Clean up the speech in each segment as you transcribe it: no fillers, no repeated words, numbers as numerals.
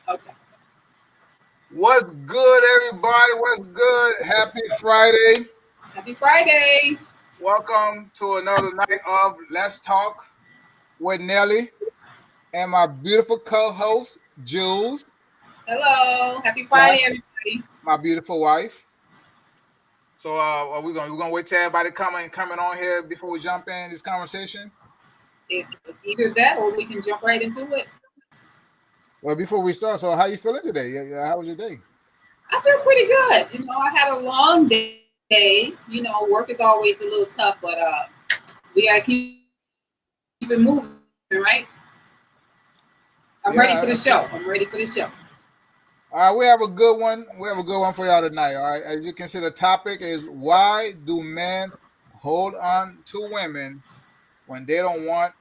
Okay. What's good, everybody? What's good? Happy Friday. Happy Friday. Welcome to another night of Let's Talk with Nelly and my beautiful co-host, Jules, Hello. Happy Friday, slash everybody. my beautiful wife. So we're gonna wait till everybody coming on here before we jump in this conversation. Either that or we can jump right into it. Well, before we start, so how you feeling today? Yeah, how was your day? I feel pretty good. I had a long day. Work is always a little tough, but we gotta keep it moving, right? I'm ready for the show. Yeah, I'm ready for the show. all right, we have a good one. We have a good one for y'all tonight. All right, as you can see, the topic is why do men hold on to women when they don't want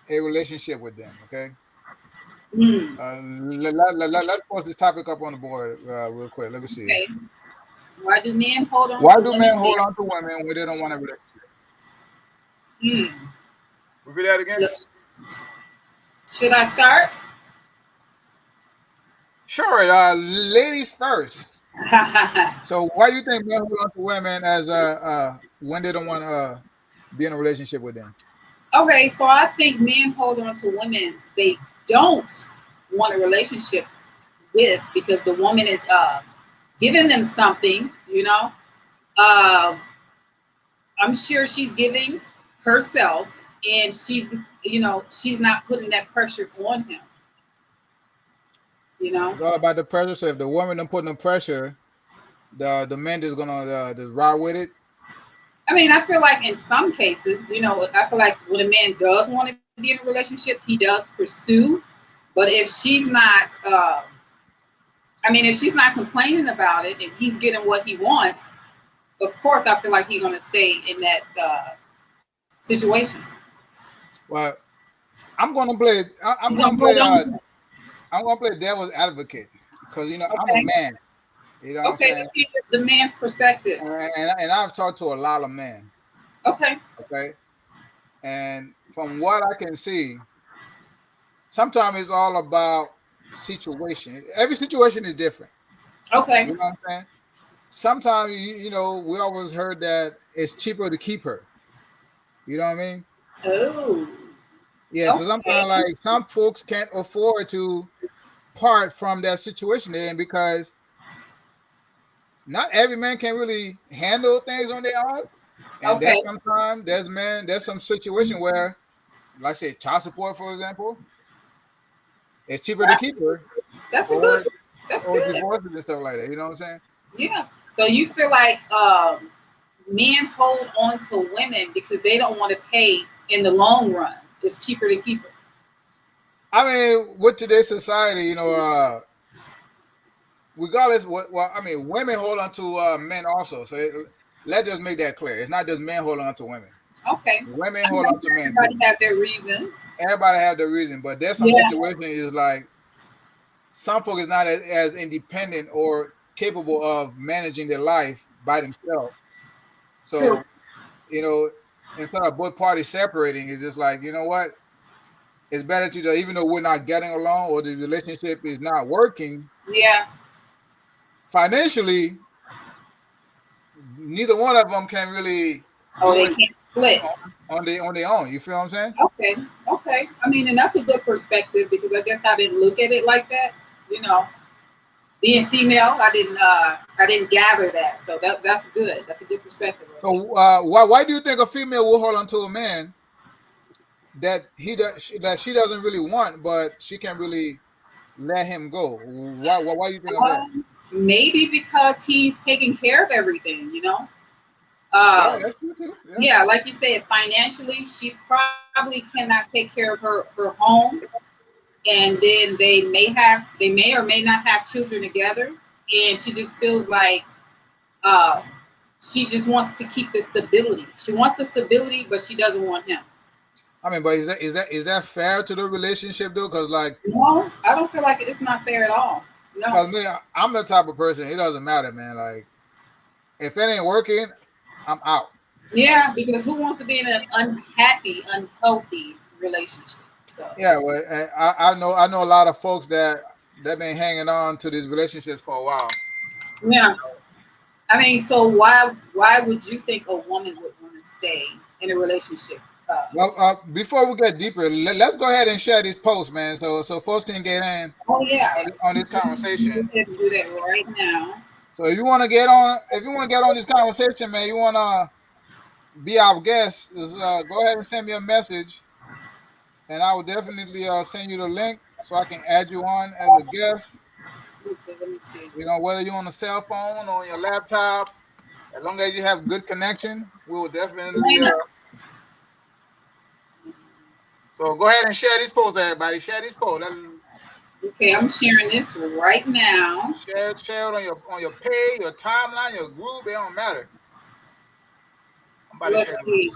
a relationship with them? Okay, Hmm. let's post this topic up on the board real quick. Let me see. Okay. Why do men hold on Why to do women? men hold on to women when they don't want a relationship? Hmm. Repeat that again. Look, should I start? Sure, ladies first. So why do you think men hold on to women as when they don't want to be in a relationship with them? Okay, so I think men hold on to women they don't want a relationship with because the woman is giving them something. Uh, I'm sure she's giving herself and she's not putting that pressure on him, you know. It's all about the pressure. So if the woman don't put no pressure, the man is gonna just ride with it. I mean, I feel like in some cases, I feel like when a man does want to be in a relationship, he does pursue. But if she's not, if she's not complaining about it and he's getting what he wants, of course, I feel like he's going to stay in that situation. Well, I'm gonna play. He's I'm going gonna to hold play. on to it. I'm gonna play devil's advocate because I'm a Okay. man. You know what I'm Okay. saying? Let's get the man's perspective. And I've talked to a lot of men. Okay. Okay, and from what I can see, sometimes it's all about situation. Every situation is different. Okay. You know what I'm saying? Sometimes we always heard that it's cheaper to keep her. You know what I mean? Oh. Yeah. So Okay. sometimes like some folks can't afford to part from that situation then because not every man can really handle things on their own. And Okay. there's some situation where, like I say, child support, for example, it's cheaper to keep her That's a good. or That's or good. divorce and stuff like that. You know what I'm saying? Yeah. So you feel like men hold on to women because they don't want to pay in the long run. It's cheaper to keep it. I mean, with today's society, regardless what well, I mean, women hold on to men also. So let's just make that clear. It's not just men holding on to women. Okay. Women I hold know on to men too. everybody have their reasons. Everybody have their reason, but there's some Yeah. situation is like some folk is not as independent or capable of managing their life by themselves. True. So, you know, instead of both parties separating, it's just like, you know what? It's better to just, even though we're not getting along or the relationship is not working Yeah. financially, neither one of them can really Oh, do they it can't split. on their own. You feel what I'm saying? Okay. Okay. I mean, and that's a good perspective because I guess I didn't look at it like that. You know, being female, I didn't gather that. So that's good. That's a good perspective right there. So why do you think a female will hold on to a man that that she doesn't really want, but she can really let him go? Why do you think of that? Maybe because he's taking care of everything. Yeah, Um, that's true too. Yeah. yeah, like you said, financially, she probably cannot take care of her home, and then they may or may not have children together, and she just feels like uh, she just wants to keep the stability. She wants the stability, but she doesn't want him. I mean, but is that fair to the relationship though? No, I don't feel like it's not fair at all. No. Cause me, I'm the type of person. It doesn't matter, man. Like if it ain't working, I'm out. Yeah, because who wants to be in an unhealthy relationship? So Yeah, well, I know a lot of folks that. they've been hanging on to these relationships for a while. Yeah. I mean, so why would you think a woman would want to stay in a relationship? Well, before we get deeper, let's go ahead and share this post, man, so folks can get in Oh yeah. on this Go conversation. ahead and do that right now. So if you want to get on, this conversation, man, you want to be our guest, is go ahead and send me a message, and I will definitely send you the link so I can add you on as a guest. Okay, let me see. You know, whether you're on a cell phone or on your laptop, as long as you have good connection, we will definitely. So go ahead and share this post, everybody. Share this post. Okay, I'm sharing this right now. Share it on your page, your timeline, your group. It don't matter. Let's see.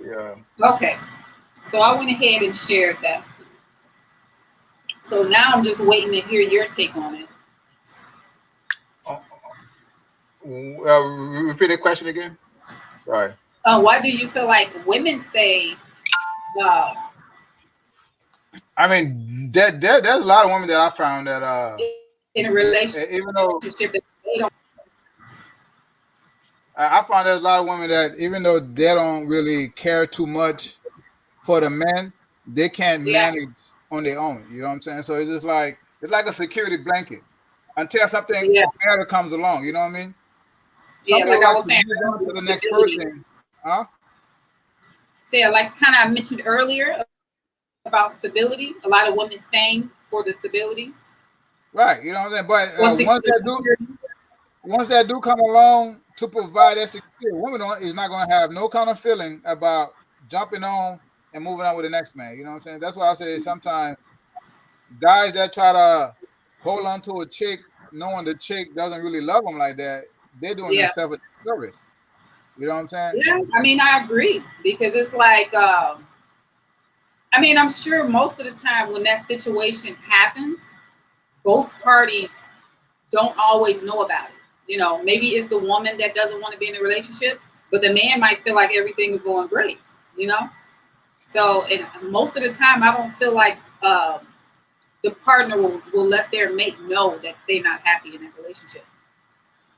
Yeah. Okay, so I went ahead and shared that. So now I'm just waiting to hear your take on it. Repeat the question again. Sorry. Why do you feel like women stay? I mean, there's a lot of women that I found that in a relationship, even though that they don't. I found there's a lot of women that even though they don't really care too much for the men, they can't manage on their own. You know what I'm saying? So it's just like a security blanket until something better comes along. You know what I mean? Some like I was saying, to the next person, huh? So like kind of I mentioned earlier about stability. A lot of women staying for the stability. Right. You know what I'm saying? But once that do come along to provide that security, a woman is not going to have no kind of feeling about jumping on and moving on with the next man. You know what I'm saying? That's why I say sometimes guys that try to hold on to a chick knowing the chick doesn't really love them like that, they're doing themselves a service. You know what I'm saying? Yeah, I mean, I agree because it's like, I mean, I'm sure most of the time when that situation happens, both parties don't always know about it. You know, maybe it's the woman that doesn't want to be in a relationship, but the man might feel like everything is going great, you know? So and most of the time, I don't feel like the partner will let their mate know that they're not happy in that relationship.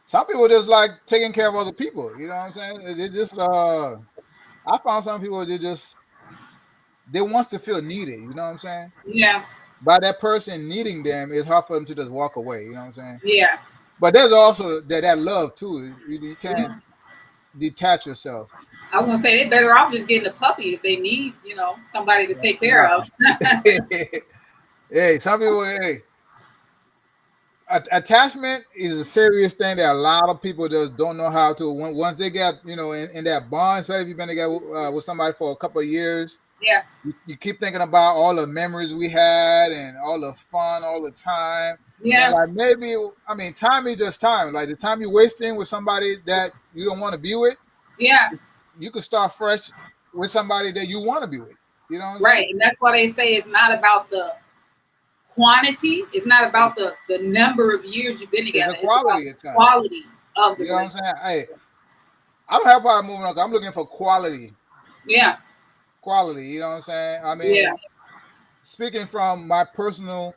Some people just like taking care of other people. You know what I'm saying? It just, I found some people they want to feel needed. You know what I'm saying? Yeah. By that person needing them, it's hard for them to just walk away. You know what I'm saying? Yeah. But there's also that love too. You can't detach yourself. I was gonna say they better off just getting a puppy if they need, you know, somebody to take care of. Hey, some people, attachment is a serious thing that a lot of people just don't know how to. Once they get, you know, in that bond, especially if you've been together with somebody for a couple of years. Yeah. You keep thinking about all the memories we had and all the fun all the time. Yeah. And like maybe, I mean, time is just time. Like the time you're wasting with somebody that you don't want to be with. Yeah. You could start fresh with somebody that you want to be with. You know what I'm right. saying? And that's why they say it's not about the quantity. It's not about the number of years you've been together. It's the quality of time. Quality of the You know what I'm saying? Hey, I don't have a problem moving on. I'm looking for quality. Yeah. Quality. You know what I'm saying? I mean, speaking from my personal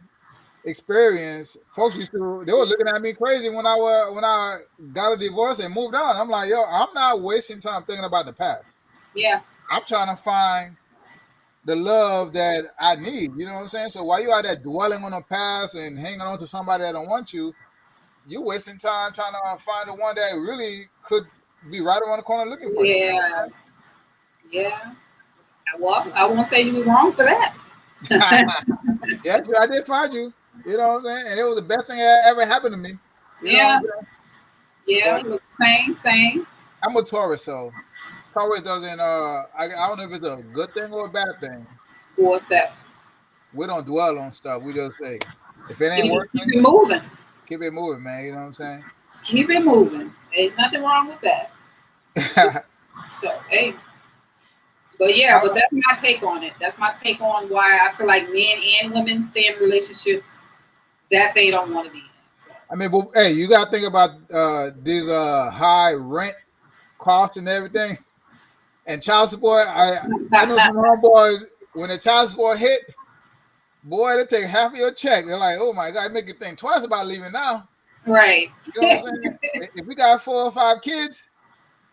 experience, folks they were looking at me crazy when I got a divorce and moved on. I'm like, yo, I'm not wasting time thinking about the past. Yeah. I'm trying to find the love that I need. You know what I'm saying? So while you out there dwelling on the past and hanging on to somebody that don't want you, you're wasting time trying to find the one that really could be right around the corner looking for you. Yeah. Yeah. Well, I won't say you were wrong for that. Yeah, I did find you. You know what I'm saying? And it was the best thing that ever happened to me. You know yeah. But same. I'm a Taurus, so Taurus doesn't. I don't know if it's a good thing or a bad thing. What's that? We don't dwell on stuff. We just say, if it ain't working, keep it moving. Keep it moving, man. You know what I'm saying? Keep it moving. There's nothing wrong with that. So, hey. But yeah, but that's my take on it. That's my take on why I feel like men and women stay in relationships that they don't want to be in. So. I mean, but hey, you gotta think about these high rent costs and everything. And child support, I know some homeboys, when the child support hit, boy, they take half of your check. They're like, oh my God, make you think twice about leaving now. Right. You know what I'm saying? If we got 4 or 5 kids,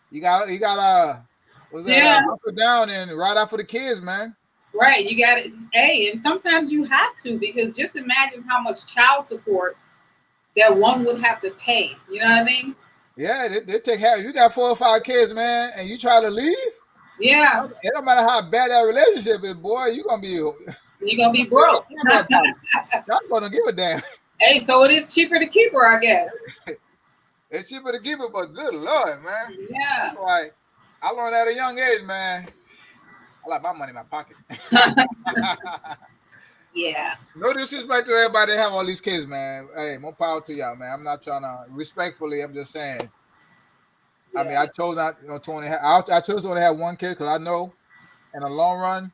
you got what's that? Yeah. Hunker down and right out for the kids, man. Right. You got it. Hey, and sometimes you have to, because just imagine how much child support that one would have to pay. You know what I mean? Yeah, they take half. You got 4 or 5 kids, man, and you try to leave. Yeah. It don't matter how bad that relationship is, boy. You're gonna be broke. That's gonna give a damn. Hey, so it is cheaper to keep her, I guess. It's cheaper to keep her, but good Lord, man. Yeah. Like, I learned at a young age, man. I like my money in my pocket. Yeah. No disrespect to everybody that have all these kids, man. Hey, more power to y'all, man. I'm not trying to respectfully. I'm just saying. Yeah. I mean, I chose not to only have. I chose to only have 1 kid because I know, in the long run,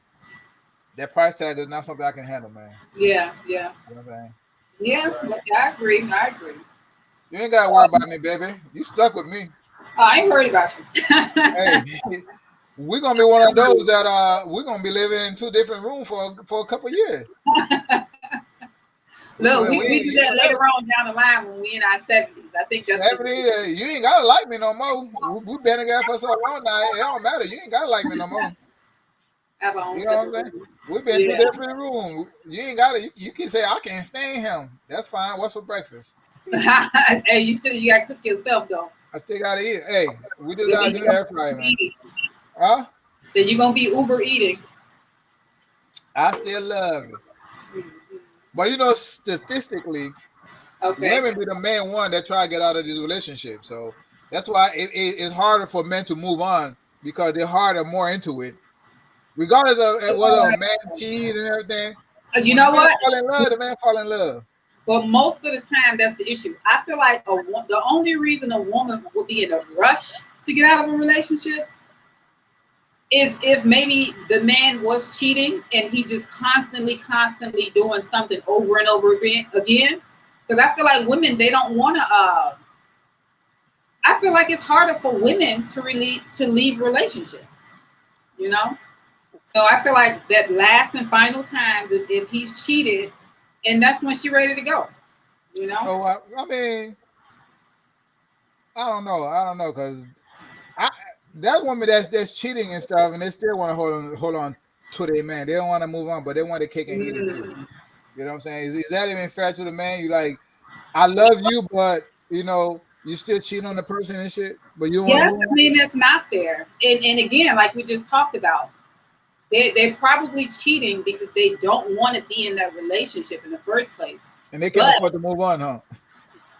that price tag is not something I can handle, man. Yeah. Yeah. You know what I'm saying? Yeah. I agree. You ain't gotta worry about me, baby. You stuck with me. I ain't worried about you. Hey, we're gonna be one of those that we're gonna be living in 2 different rooms for a couple years. Look, we do that later on down the line when we in our 70s. I think that's 70. You ain't gotta like me no more. We've been together for so long now. It don't matter. You ain't gotta like me no more. Have our own, you know what I'm saying? We've been in 2 different rooms. You ain't gotta. You can say I can't stand him. That's fine. What's for breakfast? Hey, you gotta cook yourself though. I still gotta eat. Hey, we just gotta do air fryer, man. Huh? So you're gonna be Uber eating. I still love it. But you know, statistically, women be the main one that try to get out of this relationship. So that's why it's harder for men to move on, because they're harder, more into it. Regardless of whether a man cheat and everything. You know what? The man fall in love. But most of the time, that's the issue. I feel like the only reason a woman would be in a rush to get out of a relationship is if maybe the man was cheating and he just constantly doing something over and over again. Because I feel like women, they don't want to. I feel like it's harder for women to leave relationships. You know, so I feel like that last and final time, if he's cheated, and that's when she's ready to go. You know. So I mean, I don't know, because that woman that's cheating and stuff, and they still want to hold on to their man. They don't want to move on, but they want to cake and eat it too. You know what I'm saying? Is that even fair to the man? You like, I love you, but you know, you still cheating on the person and shit. But you don't want to move on? I mean, that's not fair. And again, like we just talked about, they're probably cheating because they don't want to be in that relationship in the first place. And they can't afford to move on, huh?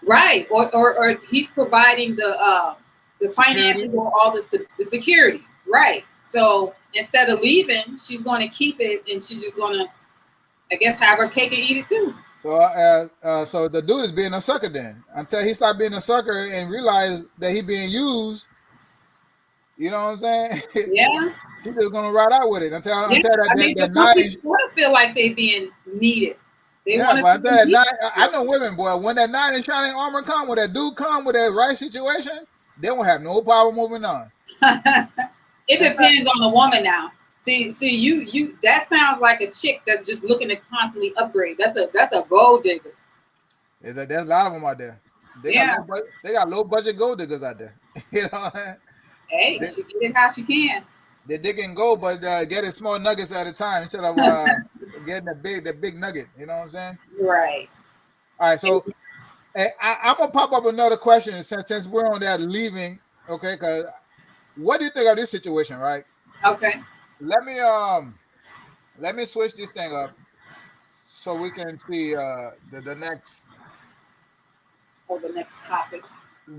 Right. Or he's providing the finances or all the security. Right. So instead of leaving, she's going to keep it, and she's just going to, I guess, have her cake and eat it too. So so the dude is being a sucker then, until he stopped being a sucker and realized that he being used. You know what I'm saying? Yeah. She's just gonna ride out with it until that night. People feel like they being needed. But I know women, boy. When that knight in shining armor come, when that dude come with that right situation, they won't have no problem moving on. It depends on the woman now. See, you that sounds like a chick that's just looking to constantly upgrade. That's a gold digger. There's a lot of them out there. They got low budget gold diggers out there. You know. Hey, she get it how she can. They're digging gold, but getting small nuggets at a time instead of getting the big nugget. You know what I'm saying? Right. All right. So I'm gonna pop up another question since we're on that leaving. Okay, because what do you think of this situation? Right. Okay. Let me switch this thing up so we can see the next. Or the next topic.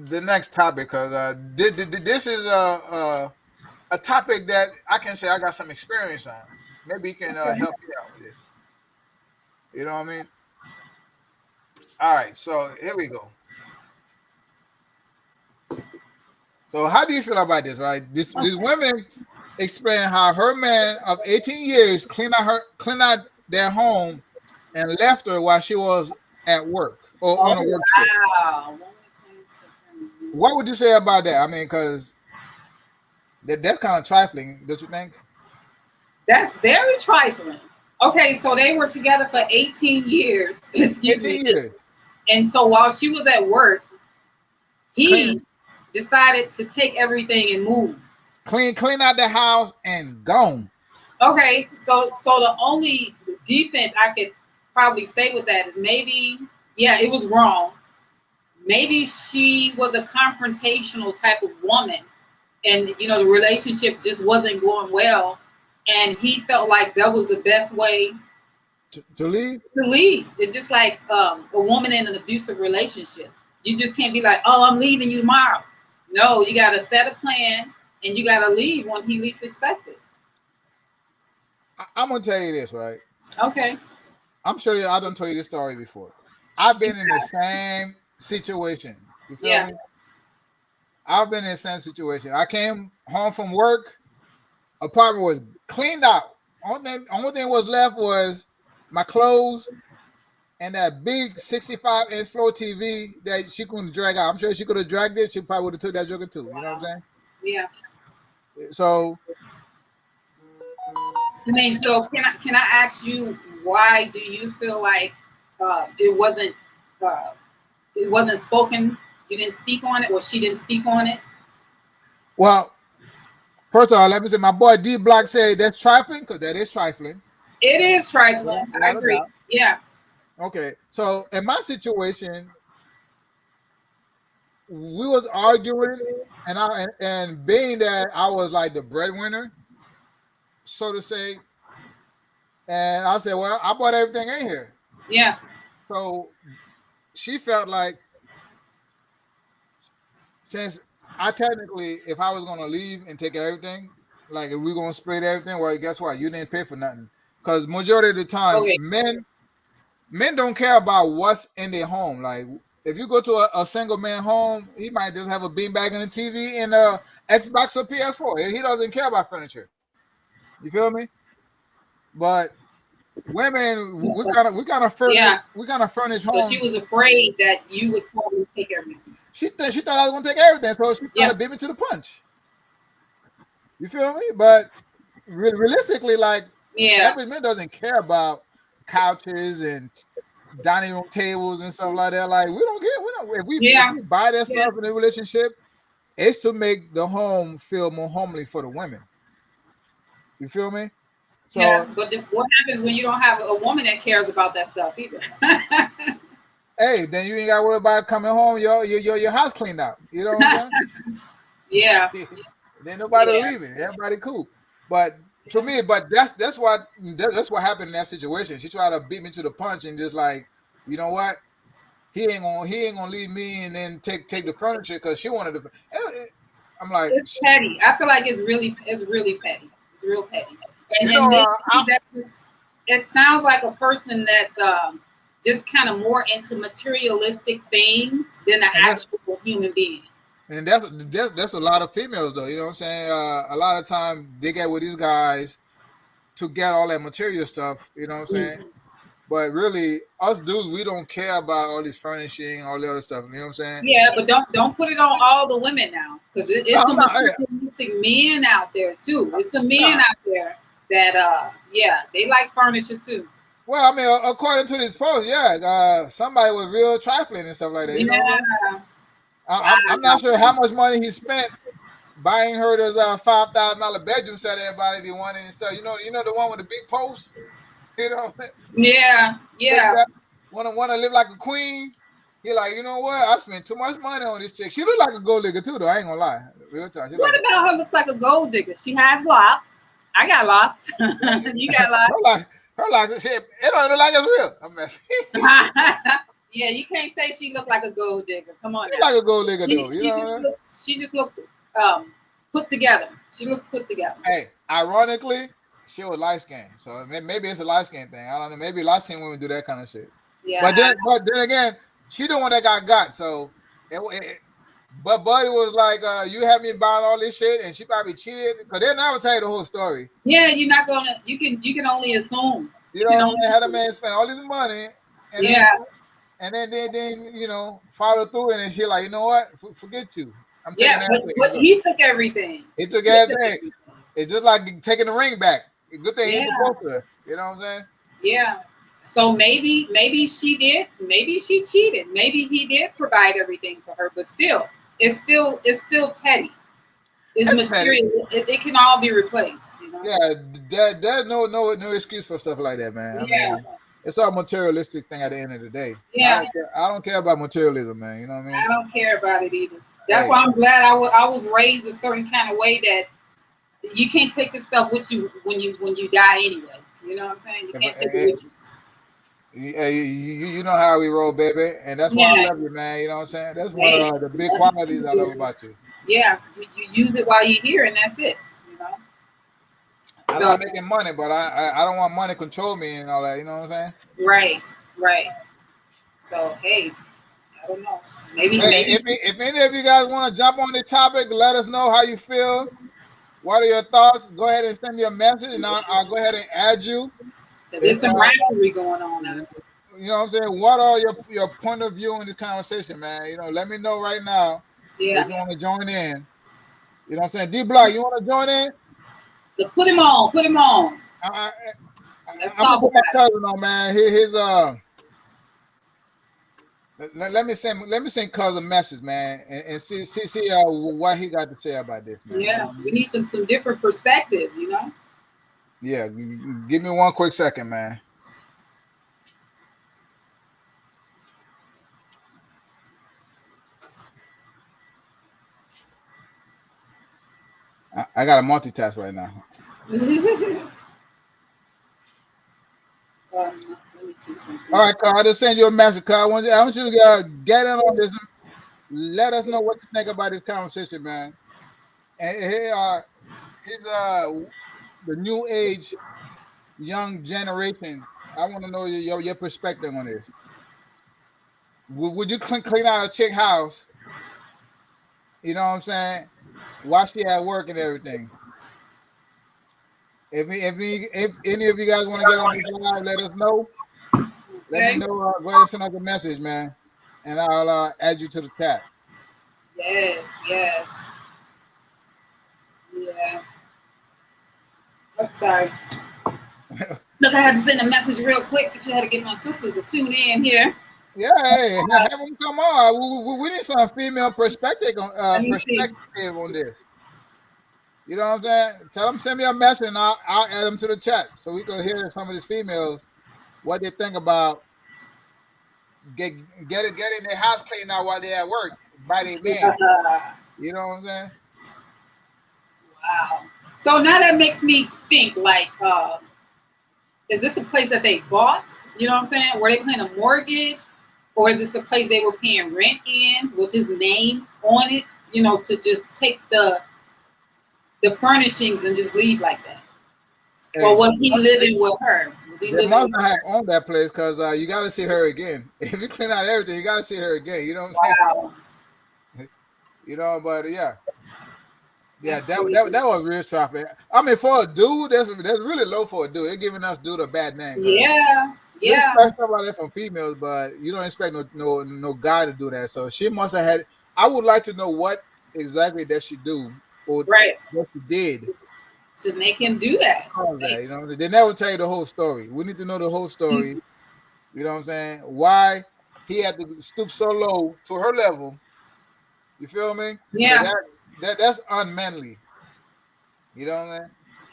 The next topic, because this is a topic that I can say I got some experience on. Maybe you can help me out with this. You know what I mean? All right, so here we go. So how do you feel about this, right? This woman explained how her man of 18 years cleaned out their home and left her while she was at work or on a work trip. Wow. What would you say about that? I mean, because That's kind of trifling, don't you think? That's very trifling. Okay, so they were together for 18 years. Excuse me. 18 years. And so while she was at work, Clean, he decided to take everything and move. clean out the house and gone. Okay, so the only defense I could probably say with that is maybe, yeah, it was wrong. Maybe she was a confrontational type of woman, and the relationship just wasn't going well, and he felt like that was the best way To leave? to leave. It's just like a woman in an abusive relationship. You just can't be like, oh, I'm leaving you tomorrow. No, you got to set a plan, and you got to leave when he least expected. I'm gonna tell you this, right? Okay. I'm sure I done told you this story before. I've been in the same situation. You feel me? I've been in the same situation. I came home from work, apartment was cleaned out. Only thing was left was my clothes and that big 65-inch floor TV that she couldn't drag out. I'm sure she could have dragged it. She probably would have took that joker too. You know what I'm saying? Yeah. So I mean, so can I ask you, why do you feel like it wasn't spoken? You didn't speak on it, or she didn't speak on it? well, first of all, let me say my boy D Block said that's trifling, because that is trifling. It is trifling. Yeah, I agree. Yeah. Okay. So in my situation, we was arguing, and being that I was like the breadwinner, so to say, and I said, well, I bought everything in here. Yeah. So she felt like, since I technically, if I was gonna leave and take everything, like if we're gonna split everything, well, guess what? You didn't pay for nothing. Because majority of the time, Okay. men don't care about what's in their home. Like if you go to a single man home, he might just have a beanbag and a TV and a Xbox or PS4. He doesn't care about furniture. You feel me? But women, we kind of furnish home. So she was afraid that you would probably take everything. She thought I was gonna take everything, so she kind of beat me to the punch. You feel me? But realistically, like, average man doesn't care about couches and dining room tables and stuff like that. Like, we don't care. If we buy that stuff in a relationship, it's to make the home feel more homely for the women. You feel me? So, but what happens when you don't have a woman that cares about that stuff either? Hey, then you ain't got to worry about coming home. Your house cleaned out. You know what I'm saying? Yeah. Then nobody leaving. Everybody cool. But for me, that's what happened in that situation. She tried to beat me to the punch and just like, you know what? He ain't gonna leave me and then take the furniture, because she wanted to. I'm like, it's petty. I feel like it's really petty. It's real petty. And, it sounds like a person that's just kind of more into materialistic things than an actual human being. And that's a lot of females, though. You know what I'm saying? A lot of time they get with these guys to get all that material stuff. You know what I'm saying? Mm-hmm. But really, us dudes, we don't care about all this furnishing, all the other stuff. You know what I'm saying? Yeah, but don't put it on all the women now, because it's some materialistic men out there too. It's some men out there that they like furniture too. Well, I mean, according to this post, somebody was real trifling and stuff like that. You know? I'm not sure how much money he spent buying her this $5,000 bedroom set everybody be wanting and stuff. You know the one with the big post. You know. Yeah. Want to live like a queen. He like, you know what? I spent too much money on this chick. She look like a gold digger too, though. I ain't gonna lie. What about her looks like a gold digger? She has locks. I got locks. You got locks. Her locks. It don't look like it's real. I'm messing. Yeah, you can't say she looked like a gold digger. Come on. She's like a gold digger, though. She just looks put together. She looks put together. Hey, ironically, she was light skinned, so maybe it's a light skin thing. I don't know. Maybe light skinned women do that kind of shit. Yeah. But then again, she the one that got. So, but Buddy was like, "You have me buying all this shit," and she probably cheated, because they'll never tell you the whole story. Yeah, you're not gonna. You can only assume. You know, had a man spend all this money, and then follow through, and then she like, you know what? Forget you. I'm taking everything. But he took everything. He took everything. It's just like taking the ring back. Good thing he proposed to her. You know what I'm saying? Yeah. So maybe she did. Maybe she cheated. Maybe he did provide everything for her. But still, it's still petty. It's material. It can all be replaced. You know? Yeah, there's no excuse for stuff like that, man. I mean, it's all materialistic thing at the end of the day. Yeah. I don't care about materialism, man. You know what I mean? I don't care about it either. That's why I'm glad I was raised a certain kind of way that you can't take this stuff with you when you die anyway. You know what I'm saying? You can't take it with you. You know how we roll, baby, and that's why I love you, man. You know what I'm saying? That's one of the big qualities I love about you. Yeah, you use it while you're here, and that's it. You know. I'm not making money, but I don't want money to control me and all that. You know what I'm saying? Right. So hey, I don't know. Maybe. If any of you guys want to jump on the topic, let us know how you feel. What are your thoughts? Go ahead and send me a message, and I'll go ahead and add you. There's some rivalry going on now. You know what I'm saying? What are your point of view in this conversation, man? You know, let me know right now if you want to join in. You know what I'm saying? D-Block, you want to join in? Put him on. Let's talk about my cousin on, man. Let me send cousin a message, man, and see what he got to say about this, man. Yeah, we need some different perspective, you know. Yeah, give me one quick second, man. I got to multitask right now. Let me see something. All right, Carl, I just send you a message, Carl. I want you to get in on this. Let us know what you think about this conversation, man. And he's the new age, young generation. I want to know your perspective on this. Would you clean out a chick house? You know what I'm saying? While she at work and everything. If any of you guys want to get on this live, let us know. Let me know. Go ahead and send us a message, man, and I'll add you to the chat. Yes. Yeah. I'm sorry. Look, I had to send a message real quick, but you had to get my sisters to tune in here. Yeah, hey, have them come on. We need some female perspective on this. You know what I'm saying? Tell them, send me a message, and I'll add them to the chat so we can hear some of these females what they think about getting their house cleaned out while they're at work by their man. You know what I'm saying? Wow. So now that makes me think, like, is this a place that they bought? You know what I'm saying? Were they paying a mortgage? Or is this a place they were paying rent in? Was his name on it? You know, to just take the furnishings and just leave like that? Hey, or was he living with her? They must not have owned that place because you got to see her again. If you clean out everything, you got to see her again. You know what I'm saying? You know, but yeah, that was real traffic. I mean, for a dude, that's really low for a dude. They're giving us dude a bad name. Yeah. You expect stuff like that from females, but you don't expect no guy to do that. So she must have had. I would like to know what exactly that she do or what she did to make him do that. You know, they never tell you the whole story. We need to know the whole story. You know what I'm saying? Why he had to stoop so low to her level? You feel me? Yeah. That's unmanly. You know what I'm saying?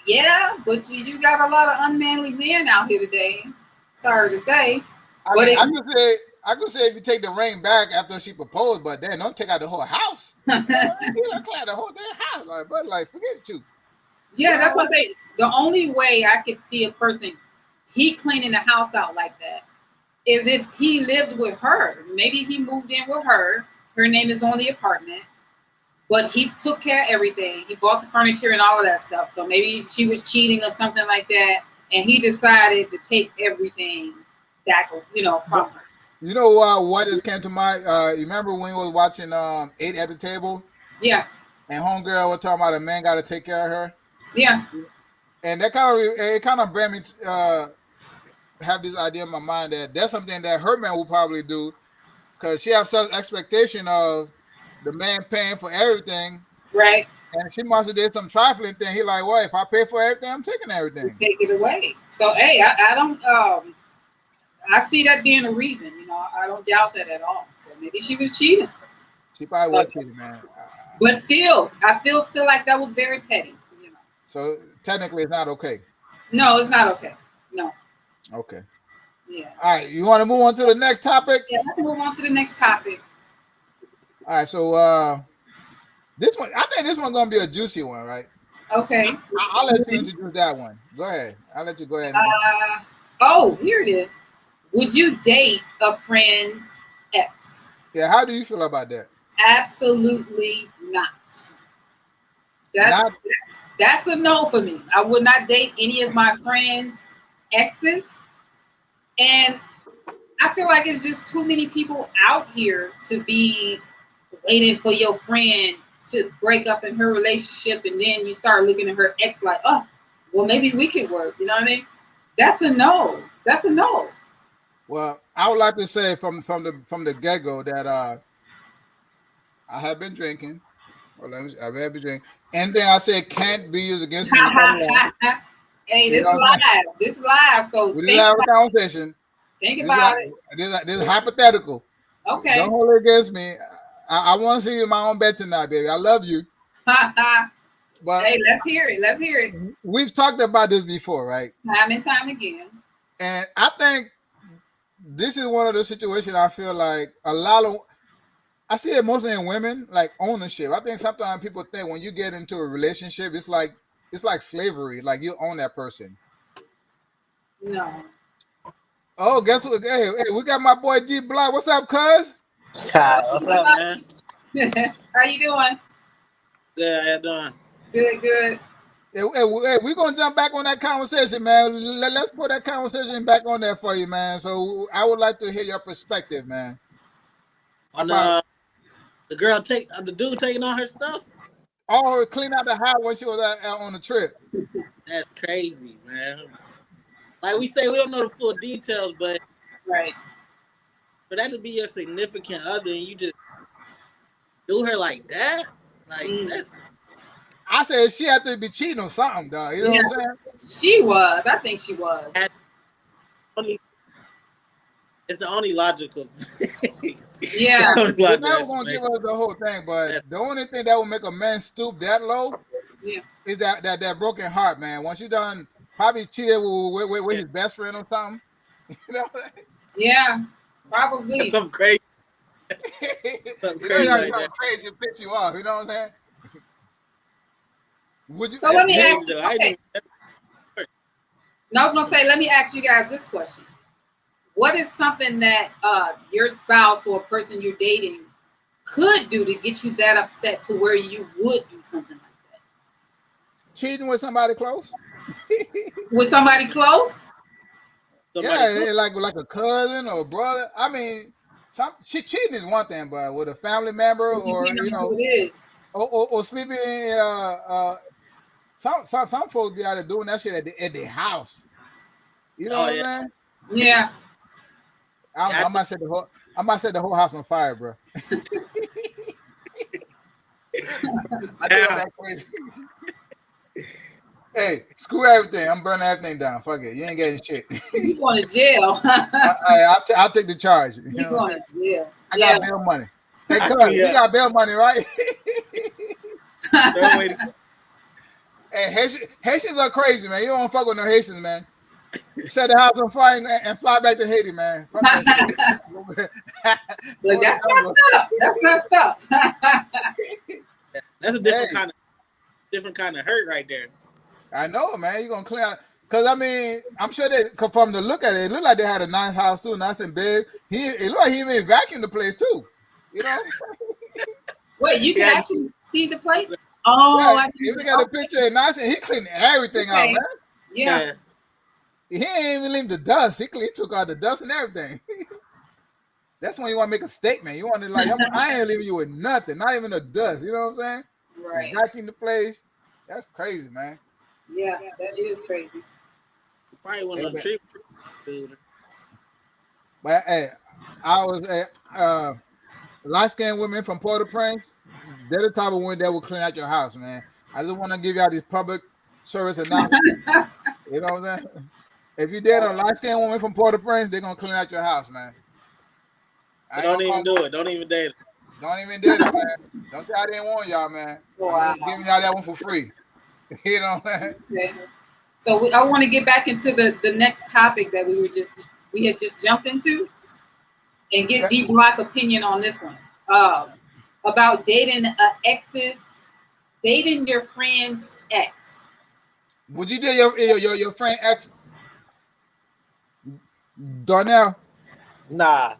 Yeah, but you got a lot of unmanly men out here today. Sorry to say. I could say if you take the ring back after she proposed, but then don't take out the whole house. You don't clean out the whole damn house, like forget you. Yeah, that's what I say. The only way I could see a person cleaning the house out like that is if he lived with her. Maybe he moved in with her. Her name is on the apartment, but he took care of everything. He bought the furniture and all of that stuff. So maybe she was cheating or something like that, and he decided to take everything back, from her. You know what just came to mind? You remember when we was watching 8 at the Table? Yeah. And homegirl was talking about a man got to take care of her. Yeah. And that kind of brought me have this idea in my mind that that's something that her man will probably do because she has such expectation of the man paying for everything, Right. and she must have did some trifling thing. He like, well, if I pay for everything, I'm taking everything. Take it away. So hey, I don't I see that being a reason, I don't doubt that at all. So maybe she was cheating. She probably was cheating, man. But still, I feel still like that was very petty. So technically, it's not okay. No, it's not okay. No. Okay. Yeah. All right. You want to move on to the next topic? Yeah, let's move on to the next topic. All right. So this one, I think this one's gonna be a juicy one, right? Okay. I'll let you introduce that one. Go ahead. I'll let you go ahead. Here it is. Would you date a friend's ex? Yeah. How do you feel about that? Absolutely not. That's a no for me. I would not date any of my friends' exes. And I feel like it's just too many people out here to be waiting for your friend to break up in her relationship, and then you start looking at her ex like, oh, well, maybe we could work. You know what I mean? That's a no. That's a no. Well, I would like to say from the get-go that I have been drinking. Well, I have been drinking. Anything I say can't be used against me. Hey, this is live. This is live. So we just have a conversation. Think about it. This is hypothetical. Okay. Don't hold it against me. I want to see you in my own bed tonight, baby. I love you. But hey, let's hear it. Let's hear it. We've talked about this before, right? Time and time again. And I think this is one of the situations I feel like I see it mostly in women, like ownership. I think sometimes people think when you get into a relationship, it's like slavery, like you own that person. No. Oh, guess what? Hey, we got my boy G Block. What's up, cuz? What's up, man? How you doing? Good, how you doing? Good. Hey, we're gonna jump back on that conversation, man. Let's put that conversation back on there for you, man. So I would like to hear your perspective, man. On the dude taking all her stuff. Oh, clean out the house when she was out on the trip. That's crazy, man. Like we say, we don't know the full details, but right. For that to be your significant other and you just do her like that, like that's. I said she had to be cheating on something, though. You know what I'm saying? She was. I think she was. It's the only logical. Yeah. They're never gonna give us the whole thing, but the only thing that will make a man stoop that low, is that broken heart, man. Once you done probably cheated with his best friend or something, you know. Yeah, probably. That's something crazy. Something crazy to piss you off. You know what I'm saying? Would you? So let me ask you. Okay. No, I was gonna say, let me ask you guys this question. What is something that your spouse or a person you're dating could do to get you that upset to where you would do something like that? Cheating with somebody close? With somebody close? Yeah, like a cousin or a brother. I mean, cheating is one thing, but with a family member or it is. Or sleeping in some folks be out there doing that shit at their house. You know what I'm saying? Yeah. I might set the whole house on fire, bro. I feel that crazy. Hey, screw everything. I'm burning everything down. Fuck it. You ain't getting shit. You going to jail. I'll take the charge. You know going to jail. I got bail money. Hey, cuz, we got bail money, right? Hey, Haitians are crazy, man. You don't fuck with no Haitians, man. Set the house on fire and fly back to Haiti, man. Fuck that shit. Look, that's messed up. That's messed up. That's a different kind of hurt right there. I know, man. You're gonna clean out. Cause I mean, I'm sure that from the look at it, it looked like they had a nice house too, nice and big. It looked like he even vacuumed the place too. You know? Wait, you can actually see the plate? Oh, yeah, you look at the picture, nice, and he cleaned everything out, man. Yeah. He ain't even leave the dust. He took out the dust and everything. That's when you want to make a statement. You want to I ain't leaving you with nothing, not even a dust. You know what I'm saying? Right. Vacuum the place. That's crazy, man. Yeah, that is crazy. Probably one of the trip, dude. But hey, I was light-skinned women from Port-au-Prince. they're the type of women that will clean out your house, man. I just want to give y'all this public service announcement. You know what I'm saying? If you date a light-skinned woman from Port-au-Prince, they're gonna clean out your house, man. So don't even do it. Don't even date it. Don't even date them, man. Don't say I didn't warn y'all, man. Wow. I'm just giving y'all that one for free. You know what I'm saying? Okay. So I want to get back into the next topic that we had just jumped into, and get D Block opinion on this one. About dating dating your friend's ex. Would you date your friend ex, Darnell? Nah.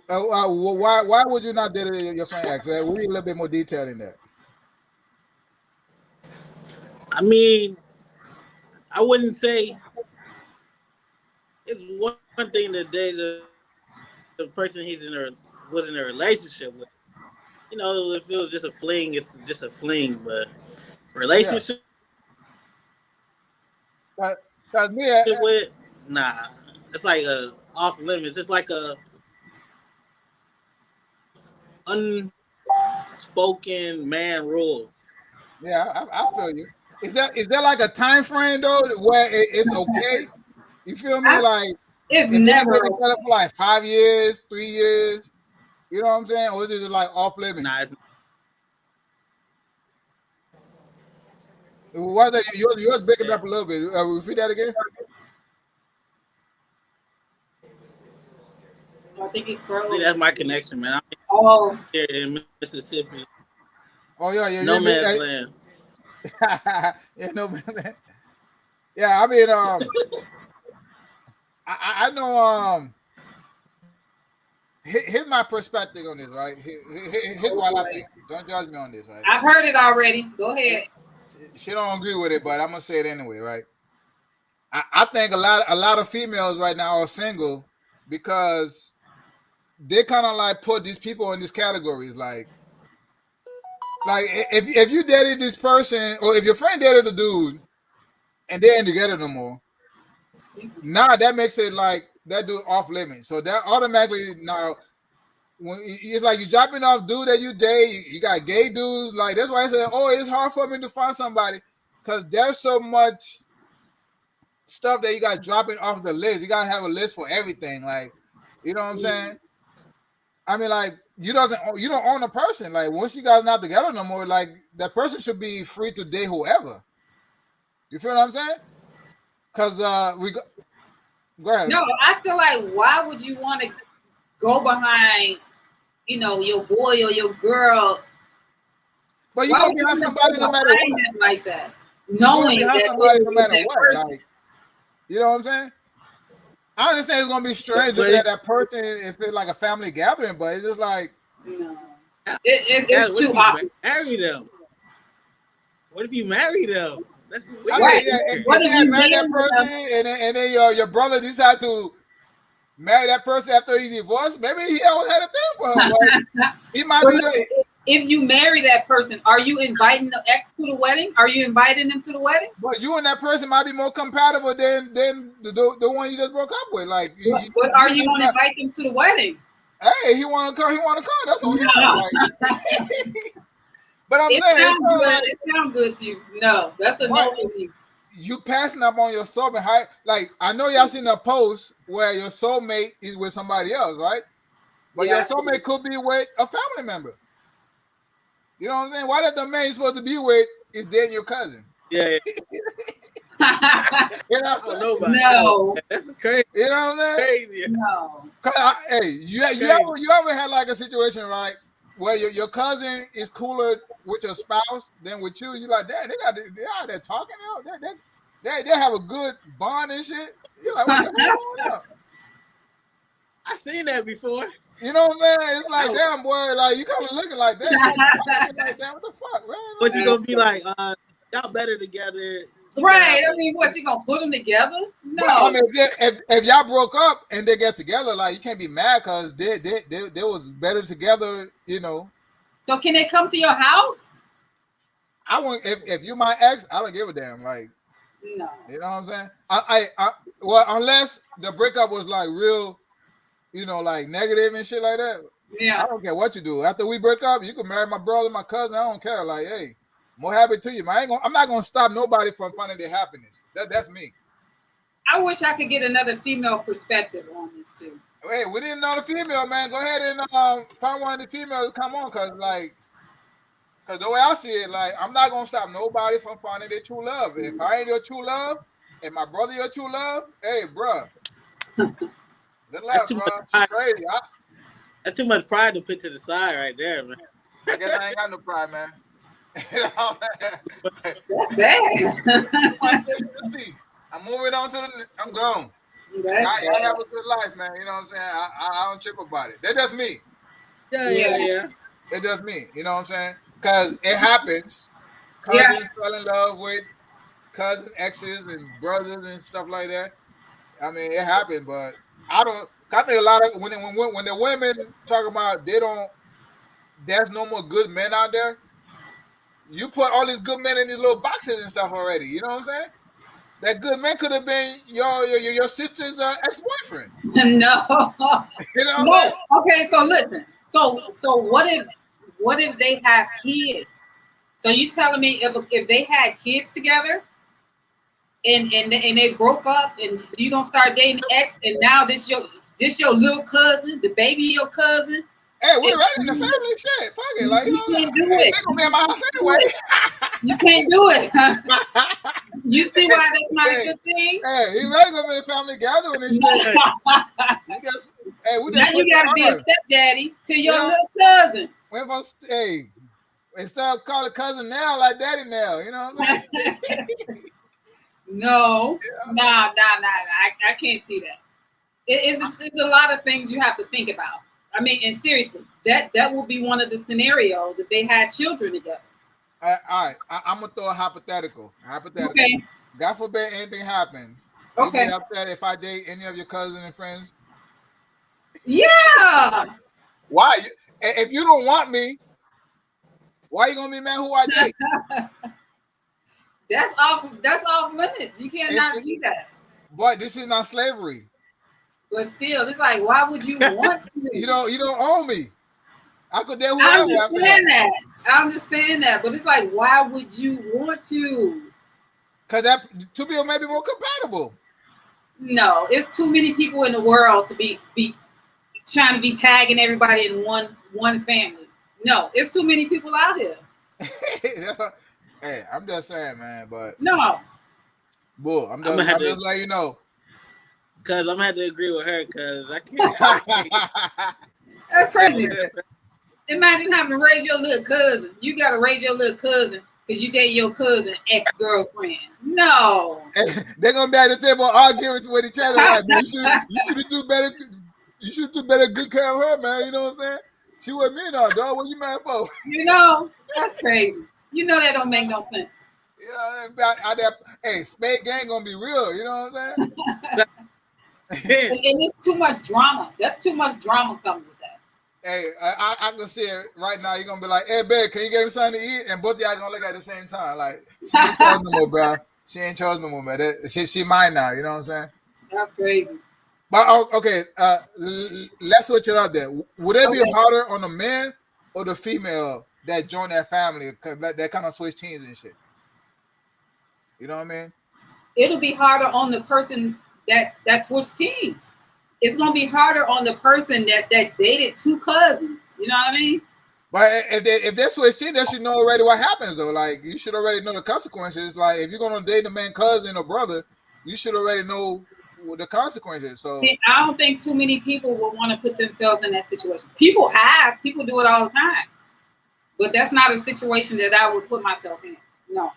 Why would you not date your friend ex? We need a little bit more detail in that. I mean, I wouldn't say it's one thing to date the person was in a relationship with. You know, if it was just a fling, it's just a fling. But relationship with, nah, it's like a off limits. It's like a unspoken man rule. Yeah, I feel you. Is there like a time frame though where it's okay? You feel me? Like it's never for like 5 years, 3 years. You know what I'm saying? Or is it like off limits? Nah, it's Why that yours breaking up a little bit? Repeat that again. I think it's that's my connection, man. I'm here in Mississippi. Oh yeah, no man's land. Yeah, no man's land. Yeah, I mean, I know. Here's my perspective on this, right? Here's what I think. Don't judge me on this, right? I've heard it already. Go ahead. She don't agree with it, but I'm gonna say it anyway, right? I think a lot of females right now are single because they kind of like put these people in these categories, like if you dated this person, or if your friend dated a dude and they ain't together no more, now that makes it like that dude off limits. So that automatically now, when it's like you dropping off dude that you date, you got gay dudes. Like that's why I said, oh, it's hard for me to find somebody because there's so much stuff that you got dropping off the list. You gotta have a list for everything. Like, you know what I'm saying? I mean, like you don't own a person. Like once you guys not together no more, like that person should be free to date whoever. You feel what I'm saying? Because go ahead. No, I feel like why would you want to go behind, your boy or your girl? But you don't have somebody no matter what. Like that, knowing that somebody no matter what. Like, you know what I'm saying? I understand it's gonna be strange looking at that person if it's like a family gathering, but it's just like it's too awkward. Marry them. What if you marry them? That's weird. Right. If you marry that person and then your brother decide to marry that person after he divorced, maybe he always had a thing for her. But he might be. If you marry that person, are you inviting the ex to the wedding? Are you inviting them to the wedding? But you and that person might be more compatible than the one you just broke up with. Like, but are you going to invite them to the wedding? Hey, he want to come. He want to come. That's all. Like, but I'm saying it sounds good to you. No, that's a no for me. You passing up on your soulmate. Like I know y'all seen a post where your soulmate is with somebody else, right? But your soulmate could be with a family member. You know what I'm saying? Why that the man you're supposed to be with is dating your cousin? Yeah. You know? No. That's crazy. You know what I'm saying? Crazy. No. Hey, you ever had like a situation, right, where your cousin is cooler with your spouse than with you? You like, damn, they're out there talking out. They have a good bond and shit. You're like, what the hell going on? I seen that before. You know what I'm saying? It's like, damn, boy, like you kind of looking like that. Like, damn, what the fuck, man? What you gonna be like? Y'all better together. Right. I mean, what, you gonna put them together? No. But, I mean, if y'all broke up and they get together, like you can't be mad because they was better together, you know. So can they come to your house? I won't. If you my ex, I don't give a damn. Like, no. You know what I'm saying? I well, unless the breakup was like real, you know, like negative and shit like that. Yeah. I don't care what you do. After we break up, you can marry my brother, my cousin. I don't care. Like, hey, more happy to you, man. I'm not gonna stop nobody from finding their happiness. That's me. I wish I could get another female perspective on this too. Hey, we didn't know the female, man. Go ahead and find one of the females to come on, cause the way I see it, like I'm not gonna stop nobody from finding their true love. If I ain't your true love, and my brother your true love, hey, bro, good That's luck, too bro. much She's pride. crazy. That's too much pride to put to the side right there, man. I guess I ain't got no pride, man. You know, That's bad. let's see. I'm moving on to the. I'm gone. That's I have bad. a good life, man. You know what I'm saying? I don't trip about it. That's just me. Yeah. It's just me. You know what I'm saying? Because it happens. Yeah. Cousins fell in love with cousin exes and brothers and stuff like that. I mean, it happened, but I don't. I think a lot of when the women talk about they don't. There's no more good men out there. You put all these good men in these little boxes and stuff already. You know what I'm saying? That good man could have been your sister's ex-boyfriend. No. You know what I'm No. saying? Okay, so listen. So what if they have kids? So you telling me if they had kids together and they broke up and you gonna start dating ex and now this your little cousin, the baby your cousin? Hey, we're right in the family shit. Fuck it. Like, you You know, can't do hey, it. they gonna be in my house anyway. You can't do it. You see why that's not a good thing? Hey, he really gonna be in a family gathering and shit. We Now just you gotta be a stepdaddy to your little cousin. hey, instead of calling cousin now like daddy now, you know what I'm saying? No, nah. I can't see that. It's a lot of things you have to think about. I mean, and seriously, that will be one of the scenarios if they had children together. All right, I'm gonna throw a hypothetical. Okay. God forbid anything happen. Okay. You get upset if I date any of your cousins and friends? Yeah. Why? If you don't want me, why are you gonna be mad who I date? That's off limits. You cannot do that. But this is not slavery. But still, it's like, why would you want to? You don't own me. I could date whoever. I understand that. I understand that, but it's like, why would you want to? Because that two people may be more compatible. No, it's too many people in the world to be trying to be tagging everybody in one family. No, it's too many people out here. Hey, I'm just saying, man. But no, bull. I'm just letting you know. Cause I'm gonna have to agree with her. Cause I can't. That's crazy. Imagine having to raise your little cousin. You got to raise your little cousin because you date your cousin ex-girlfriend. No. They're gonna be at the table arguing with each other. Like, man, you should do better. You should do better. Good care of her, man. You know what I'm saying? She with me now, dog. What you mad for? You know, that's crazy. You know that don't make no sense. You know, hey, spade gang gonna be real. You know what I'm saying? And it's too much drama. That's too much drama coming with that. Hey, I can see it right now. You're gonna be like, "Hey, babe, can you get me something to eat?" And both of y'all gonna look at the same time, like, "She ain't chose no more, bro. She ain't chose no more, man. She mine now." You know what I'm saying? That's crazy. But okay, let's switch it up there. Would it be harder on the man or the female that joined that family? Because that kind of switch teams and shit. You know what I mean? It'll be harder on the person that switched teams. It's gonna be harder on the person that dated two cousins. You know what I mean? But if they switch teams, they should know already what happens though. Like, you should already know the consequences. Like, if you're gonna date a man cousin or brother, you should already know the consequences. So see, I don't think too many people will want to put themselves in that situation. People do it all the time, but that's not a situation that I would put myself in. No.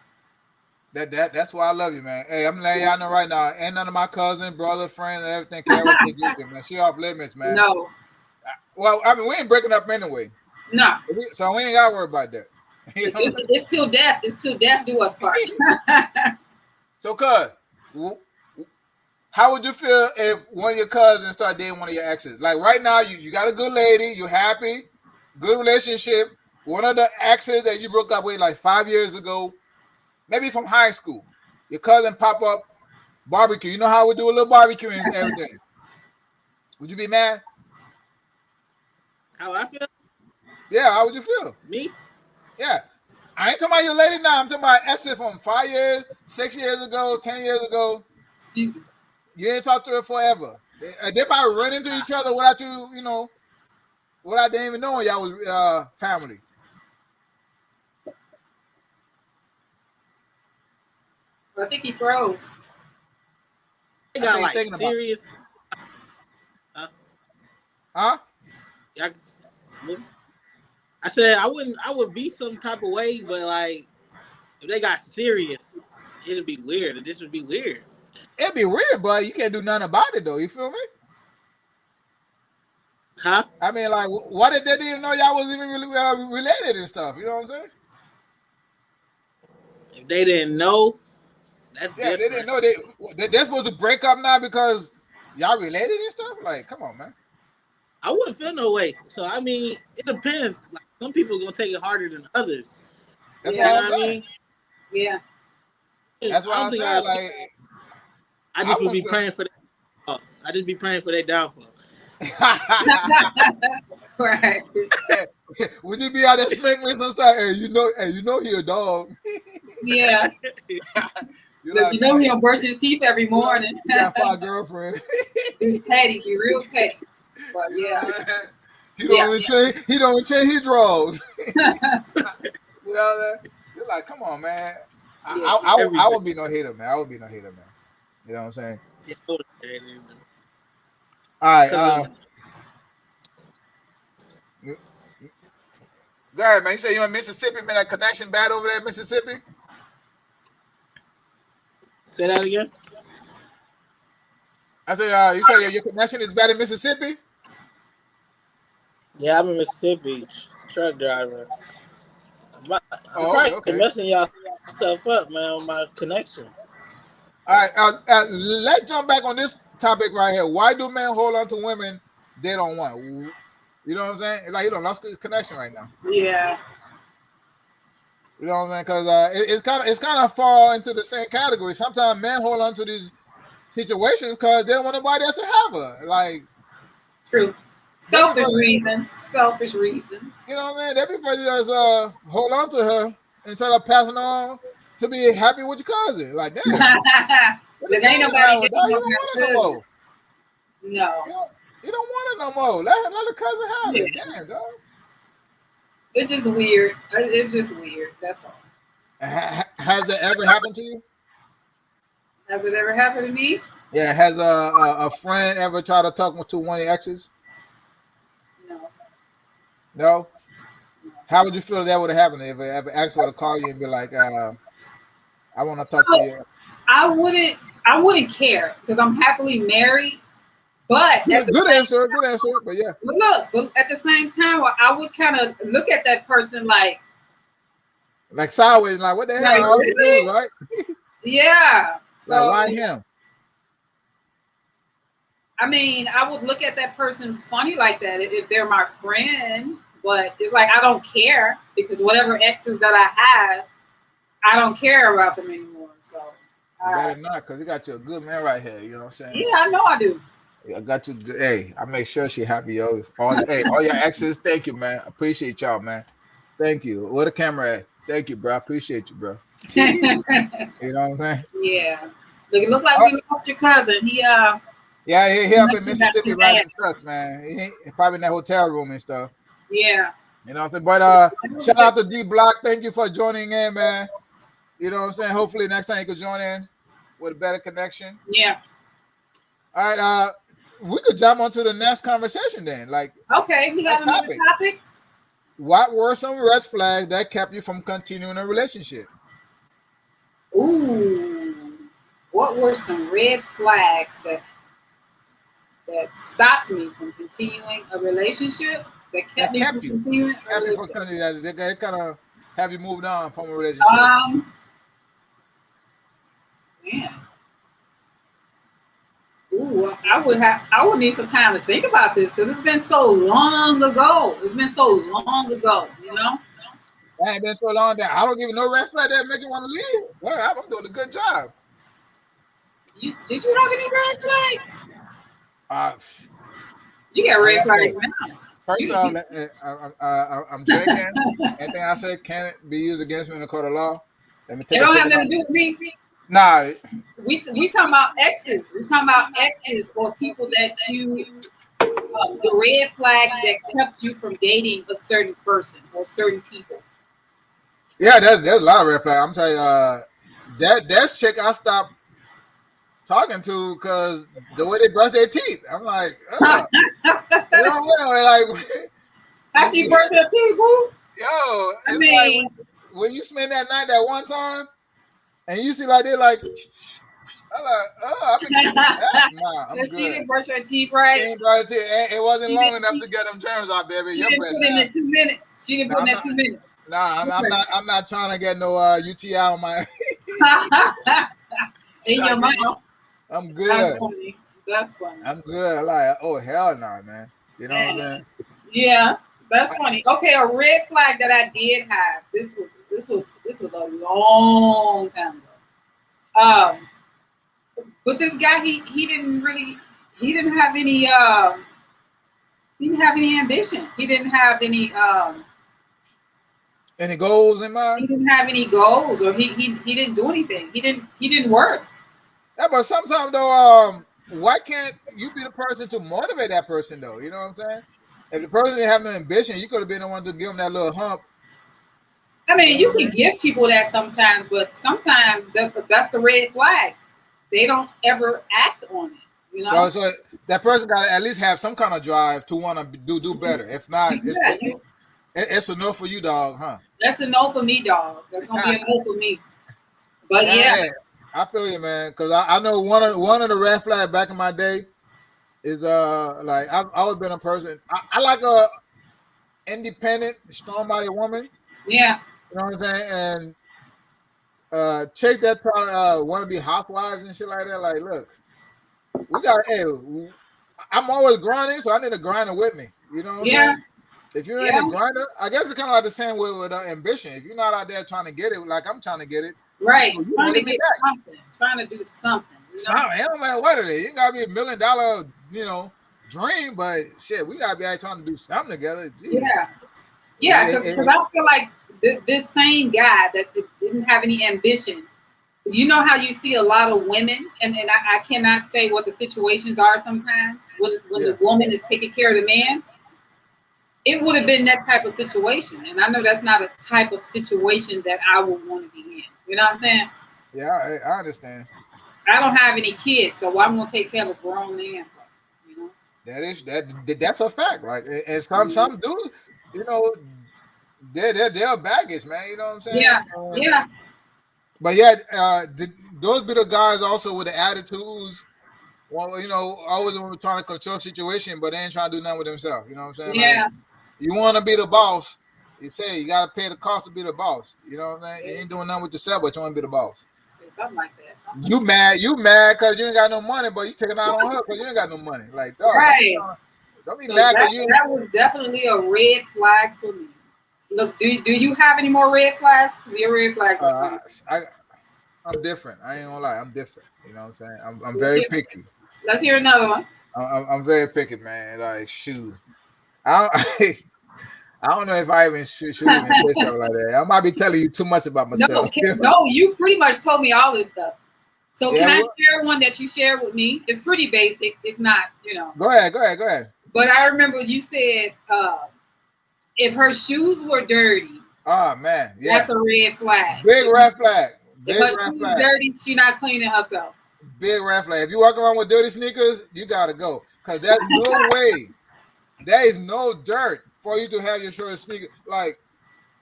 That's why I love you, man. Hey, I'm letting y'all know right now. Ain't none of my cousin, brother, friends, everything care what they do, man. She off limits, man. No. Well, I mean, we ain't breaking up anyway. No. So we ain't gotta worry about that. You know? It's till death. It's till death do us part. So, cuz, how would you feel if one of your cousins start dating one of your exes? Like right now, you got a good lady, you happy, good relationship. One of the exes that you broke up with like 5 years ago, maybe from high school, your cousin pop up, barbecue. You know how we do a little barbecue and everything. Would you be mad? How I feel? Yeah, how would you feel? Me? Yeah. I ain't talking about your lady now. I'm talking about exes from 5 years, 6 years ago, 10 years ago. Excuse me. You ain't talked to her forever. They probably run into each other without you, without they even knowing y'all was family. I think he froze. They That's got what he's like thinking about. serious. Huh? I said I would be some type of way, but like if they got serious, it'd be weird. This would be weird. It'd be weird, but you can't do nothing about it though. You feel me? Huh? I mean, like, what if they didn't know y'all was even really related and stuff? You know what I'm saying? If they didn't know, that's Yeah, different. they didn't know they're supposed to break up now because y'all related and stuff. Like, come on, man. I wouldn't feel no way. So I mean, it depends. Like some people are gonna take it harder than others. That's Yeah. what I'm saying. Yeah. That's what I'm saying. Like, I just I would be wouldn't praying for their I just be praying for their downfall. Right. Would you be out there sprinkling some stuff? Hey, you know he a dog. Yeah. You're Look, like, you know man, he don't brush his teeth every morning. you got 5 girlfriends. Be petty, be real petty. But yeah. He don't even change his drawers. You know what I'm saying? You're like, come on, man. I would be no hater, man. I would be no hater, man. You know what I'm saying? Yeah, All right. Go ahead, man. You say you're in Mississippi, man. That connection bad over there in Mississippi? say that again. I say, you say your connection is bad in Mississippi? Yeah, I'm in Mississippi, truck driver. I'm Okay. messing y'all stuff up, man, on my connection. All right, let's jump back on this topic right here. Why do men hold on to women they don't want? You know what I'm saying? Like, you don't lost his connection right now. Yeah. You know what I'm saying? Because it's kind of fall into the same category. Sometimes men hold on to these situations because they don't want nobody else to have her. Like, true. Selfish reasons. You know what I mean? Everybody does hold on to her instead of passing on to be happy with your cousin. Like, damn. There ain't nobody you don't want it no more. No. You don't want it no more. Let the cousin have it. Damn, dog. It's just weird. It's just weird. That's all. Has it ever happened to you? Has it ever happened to me? Yeah. Has a friend ever tried to talk to one of your exes? No. No? How would you feel that would have happened if an ex were to call you and be like, I want to talk to you? I wouldn't care because I'm happily married. But good answer, but yeah. But at the same time, I would kind of look at that person like sideways, like what the hell? Like, All you doing, right? Yeah. So like, why him? I mean, I would look at that person funny like that if they're my friend. But it's like I don't care because whatever exes that I have, I don't care about them anymore. So better not, because he got you a good man right here. You know what I'm saying? Yeah, I know I do. I got you. Hey, I make sure she happy, yo. All your exes, thank you, man. Appreciate y'all, man. Thank you. Where the camera at? Thank you, bro. I appreciate you, bro. You know what I'm saying? Yeah. It look like we lost your cousin. He up in Mississippi riding trucks, man. He probably in that hotel room and stuff. Yeah. You know what I'm saying? But shout out to D Block. Thank you for joining in, man. You know what I'm saying? Hopefully next time you can join in with a better connection. Yeah. All right. We could jump onto the next conversation then. Like, okay, we have another topic. What were some red flags that kept you from continuing a relationship? Ooh, what were some red flags that stopped me from continuing a relationship? That kept me from continuing a relationship. They kind of have you moved on from a relationship. Man. Ooh, I would need some time to think about this because it's been so long ago. You know? It ain't been so long that I don't give you no red flag that make you want to leave. Well, I'm doing a good job. Did you have any red flags? You got red flags now. First off, I'm drinking. Anything I said can't be used against me in the court of law. Let me It take a don't sip have of nothing to my- do with me. Nah, We talking about exes. We talking about exes or people that you the red flags that kept you from dating a certain person or certain people. yeah, there's a lot of red flags. I'm telling you, that's chick I stopped talking to because the way they brush their teeth. I'm like, ugh. You know what? Like, How she brush her teeth, boo? yo, I it's mean, like when you spend that night that one time, and you see like they're like, I'm like, oh, I've been kissing that. Nah, I'm she good. didn't brush her teeth right. It wasn't She long didn't- enough she- to get them germs out, baby. She Your didn't breath put in the nasty. 2 minutes. She didn't put in Nah, that 2 minutes. Nah, I'm not trying to get no UTI on my. In your mouth. I'm That's good. funny. That's funny. I'm good. Like, oh hell no, man. You know what I'm saying? Yeah, that's funny. Okay, a red flag that I did have. This was a long time ago. But this guy, he didn't have any he didn't have any ambition. He didn't have any Any goals in he mind? didn't have any goals, or he didn't do anything. He didn't work. Yeah, but sometimes though, why can't you be the person to motivate that person though? You know what I'm saying? If the person didn't have no ambition, you could have been the one to give them that little hump. I mean, you can give people that sometimes, but sometimes that's the red flag. They don't ever act on it. You know? So that person got to at least have some kind of drive to want to do better. If not, it's a no for you, dog, huh? That's a no for me, dog. That's gonna be a no for me. But yeah. I feel you, man. Because I know one of the red flags back in my day is like I've always been a person. I like a independent, strong-bodied woman. Yeah. You know what I'm saying? And chicks that probably want to be housewives and shit like that. Like, look, I'm always grinding, so I need a grinder with me. You know what I'm saying? If you ain't a grinder, I guess it's kind of like the same way with ambition. If you're not out there trying to get it, like I'm trying to get it, right? You trying to get something, trying to do something. Something. It don't matter what it is. You gotta be $1 million, dream, but shit, we gotta be out trying to do something together. Jeez. Yeah, because I feel like this same guy that didn't have any ambition. You know how you see a lot of women, and I cannot say what the situations are sometimes when the woman is taking care of the man. It would have been that type of situation, and I know that's not a type of situation that I would want to be in. You know what I'm saying? Yeah, I understand. I don't have any kids, so I'm gonna take care of a grown man. You know, that's a fact. Like, and some dudes, they're baggage, man. You know what I'm saying? Yeah. But yeah, those be the guys also with the attitudes. Well, always trying to control situation, but they ain't trying to do nothing with themselves. You know what I'm saying? Yeah. Like, you want to be the boss. You say you got to pay the cost to be the boss. You know what I'm saying? You ain't doing nothing with yourself, but you want to be the boss. Something like that. You mad because you ain't got no money, but you taking out on her because you ain't got no money. Like, dog, right. Don't be mad because you. That was definitely a red flag for me. Look, do you have any more red flags? Because your red flags I'm different. I ain't gonna lie. I'm different. You know what I'm saying? I'm very picky. Let's hear another one. I'm very picky, man. Like, shoot. I don't know if I even should even say stuff like that. I might be telling you too much about myself. No, you pretty much told me all this stuff. So can I share one that you shared with me? It's pretty basic. It's not, Go ahead. But I remember you said if her shoes were dirty. Oh man, yeah. That's a red flag. Big red flag. If her shoes dirty, she not cleaning herself. Big red flag. If you walk around with dirty sneakers, you gotta go. Because there's no way. There is no dirt for you to have your short sneakers. Like,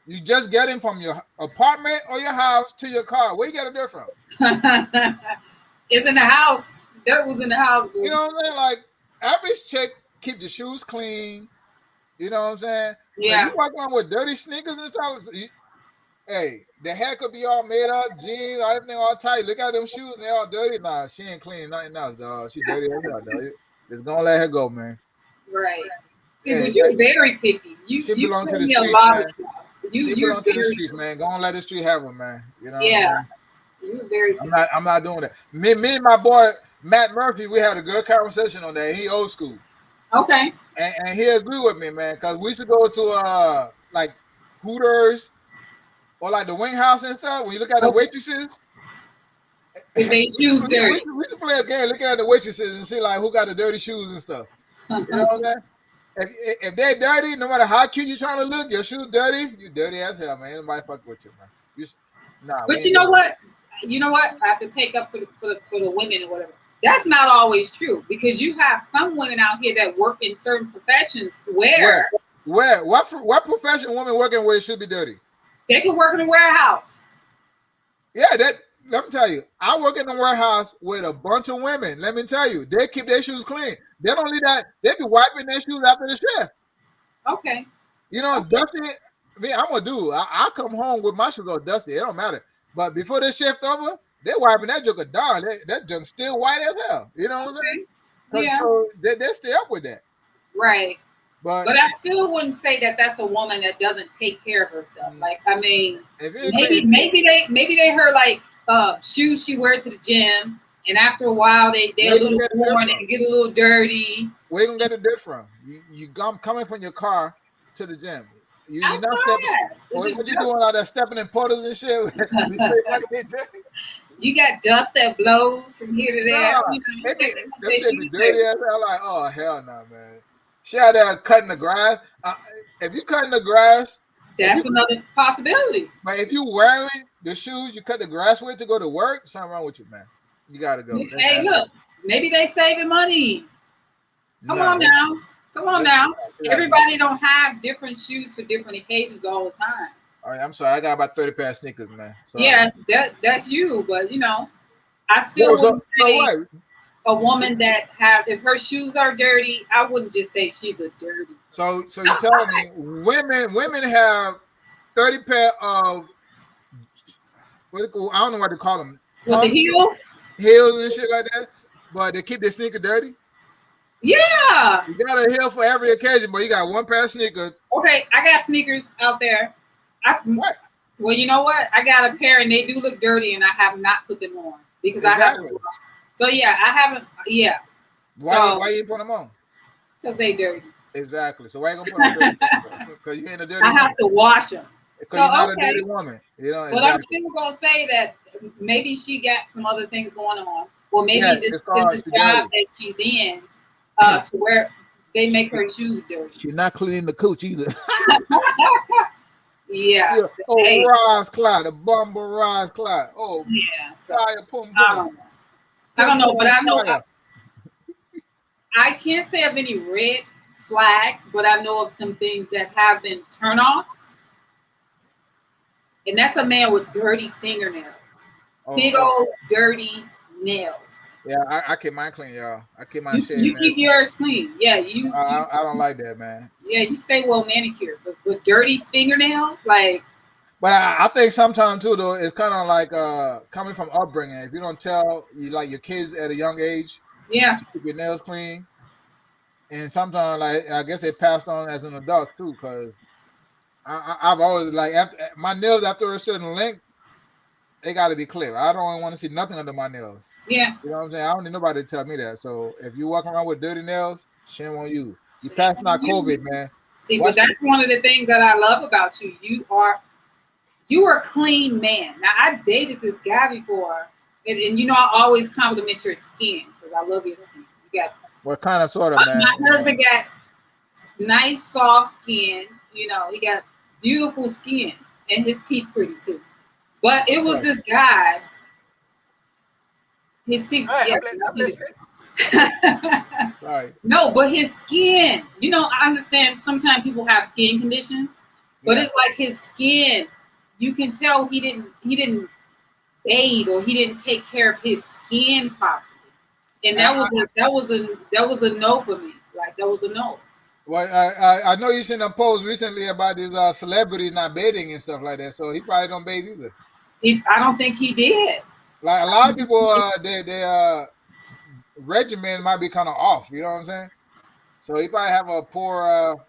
you just get in from your apartment or your house to your car. Where you get a dirt from? It's in the house. Dirt was in the house. Boy. You know what I'm saying? Like, average chick keep the shoes clean. You know what I'm saying? Yeah. So you walk around with dirty sneakers and stuff. Hey, the hair could be all made up, jeans, everything all tight. Look at them shoes, and they all dirty. Nah, she ain't cleaning nothing else, dog. She dirty as hell, dog. Just gonna let her go, man. Right. See, but you're very picky. She belong to the streets, man. She belong to the streets, man. Go and let the street have her, man. You know. Yeah. You're very picky. I'm not doing that. Me and my boy Matt Murphy, we had a good conversation on that. He old school. Okay. and he agree with me, man, because we used to go to like Hooters or like the Wing House and stuff. When you look at the waitresses, If they shoes dirty. we used to play a game looking at the waitresses and see like who got the dirty shoes and stuff. You know what I'm saying? If they're dirty, no matter how cute you're trying to look, your shoes dirty, you dirty as hell, man. Nobody fuck with you, man. But you know what? You know what? I have to take up for the women or whatever. That's not always true because you have some women out here that work in certain professions where what profession women working where it should be dirty? They could work in a warehouse. Yeah, let me tell you, I work in a warehouse with a bunch of women. Let me tell you, they keep their shoes clean. They don't leave that. They be wiping their shoes after the shift. Okay. You know, dusty. I mean, I'm gonna do. I come home with my shoes all dusty. It don't matter. But before the shift over, they're wiping that joker down. That junk still white as hell. You know what I'm saying? Yeah. So they stay up with that. Right. But I still wouldn't say that that's a woman that doesn't take care of herself. Like, I mean, maybe they her like shoes she wears to the gym, and after a while they're a little worn and get a little dirty. Where you gonna get it different? You coming from your car to the gym. You're not stepping. What you doing out there stepping in puddles and shit? You got dust that blows from here to there. Nah, they be dirty as hell. Like, oh hell no, man. She out there cutting the grass. If you cutting the grass, that's another possibility. But if you wearing the shoes you cut the grass with to go to work, something wrong with you, man. You gotta go. Hey, look, maybe they saving money. Come on now. Everybody don't have different shoes for different occasions all the time. All right, I'm sorry. I got about 30 pair of sneakers, man. Sorry. Yeah, that's you. But you know, I still wouldn't say a woman that if her shoes are dirty, I wouldn't just say she's a dirty. So you're telling me women have 30 pair of I don't know what to call them. With the heels and shit like that, but they keep their sneaker dirty. Yeah, you got a heel for every occasion, but you got one pair of sneakers. Okay, I got sneakers out there. What? Well, you know what? I got a pair and they do look dirty, and I have not put them on because I haven't. So yeah, I haven't. Yeah. Why you put them on? Because they dirty. Exactly. So why you gonna put them dirty? Because you ain't a dirty. I have to wash them. Because you're not a dirty woman. You know. But I'm still gonna say that maybe she got some other things going on, or maybe this is the job that she's in. To where they make her shoes dirty. She's not cleaning the cooch either. Yeah. Oh, Rise Clyde, the Bumble Rise Clyde. Oh, yeah. So, fire, boom, boom. I don't know, but I know I can't say of any red flags, but I know of some things that have been turnoffs. And that's a man with dirty fingernails. Big old dirty nails. Yeah, I keep mine clean, y'all. I keep mine shaved. You keep yours clean. Yeah, I don't like that, man. Yeah, you stay well manicured, but with dirty fingernails, like. But I think sometimes too, though, it's kind of like coming from upbringing. If you don't tell your kids at a young age, to keep your nails clean, and sometimes like I guess it passed on as an adult too, because I've always my nails after a certain length. They got to be clear. I don't want to see nothing under my nails. Yeah. You know what I'm saying? I don't need nobody to tell me that. So if you walk around with dirty nails, shame on you. You passing out COVID, man. See, but that's one of the things that I love about you. You are a clean man. Now, I dated this guy before, and you know I always compliment your skin because I love your skin. You got what kind of sort of man? My husband got nice, soft skin. You know, he got beautiful skin, and his teeth pretty too. But it was this guy. His teeth. Right. No, but his skin. You know, I understand sometimes people have skin conditions, but it's like his skin. You can tell he didn't bathe or he didn't take care of his skin properly, and that was a no for me. Like that was a no. Well, I know you seen a post recently about these celebrities not bathing and stuff like that, so he probably don't bathe either. I don't think he did. Like a lot of people, their regimen might be kind of off. You know what I'm saying? So he probably have a poor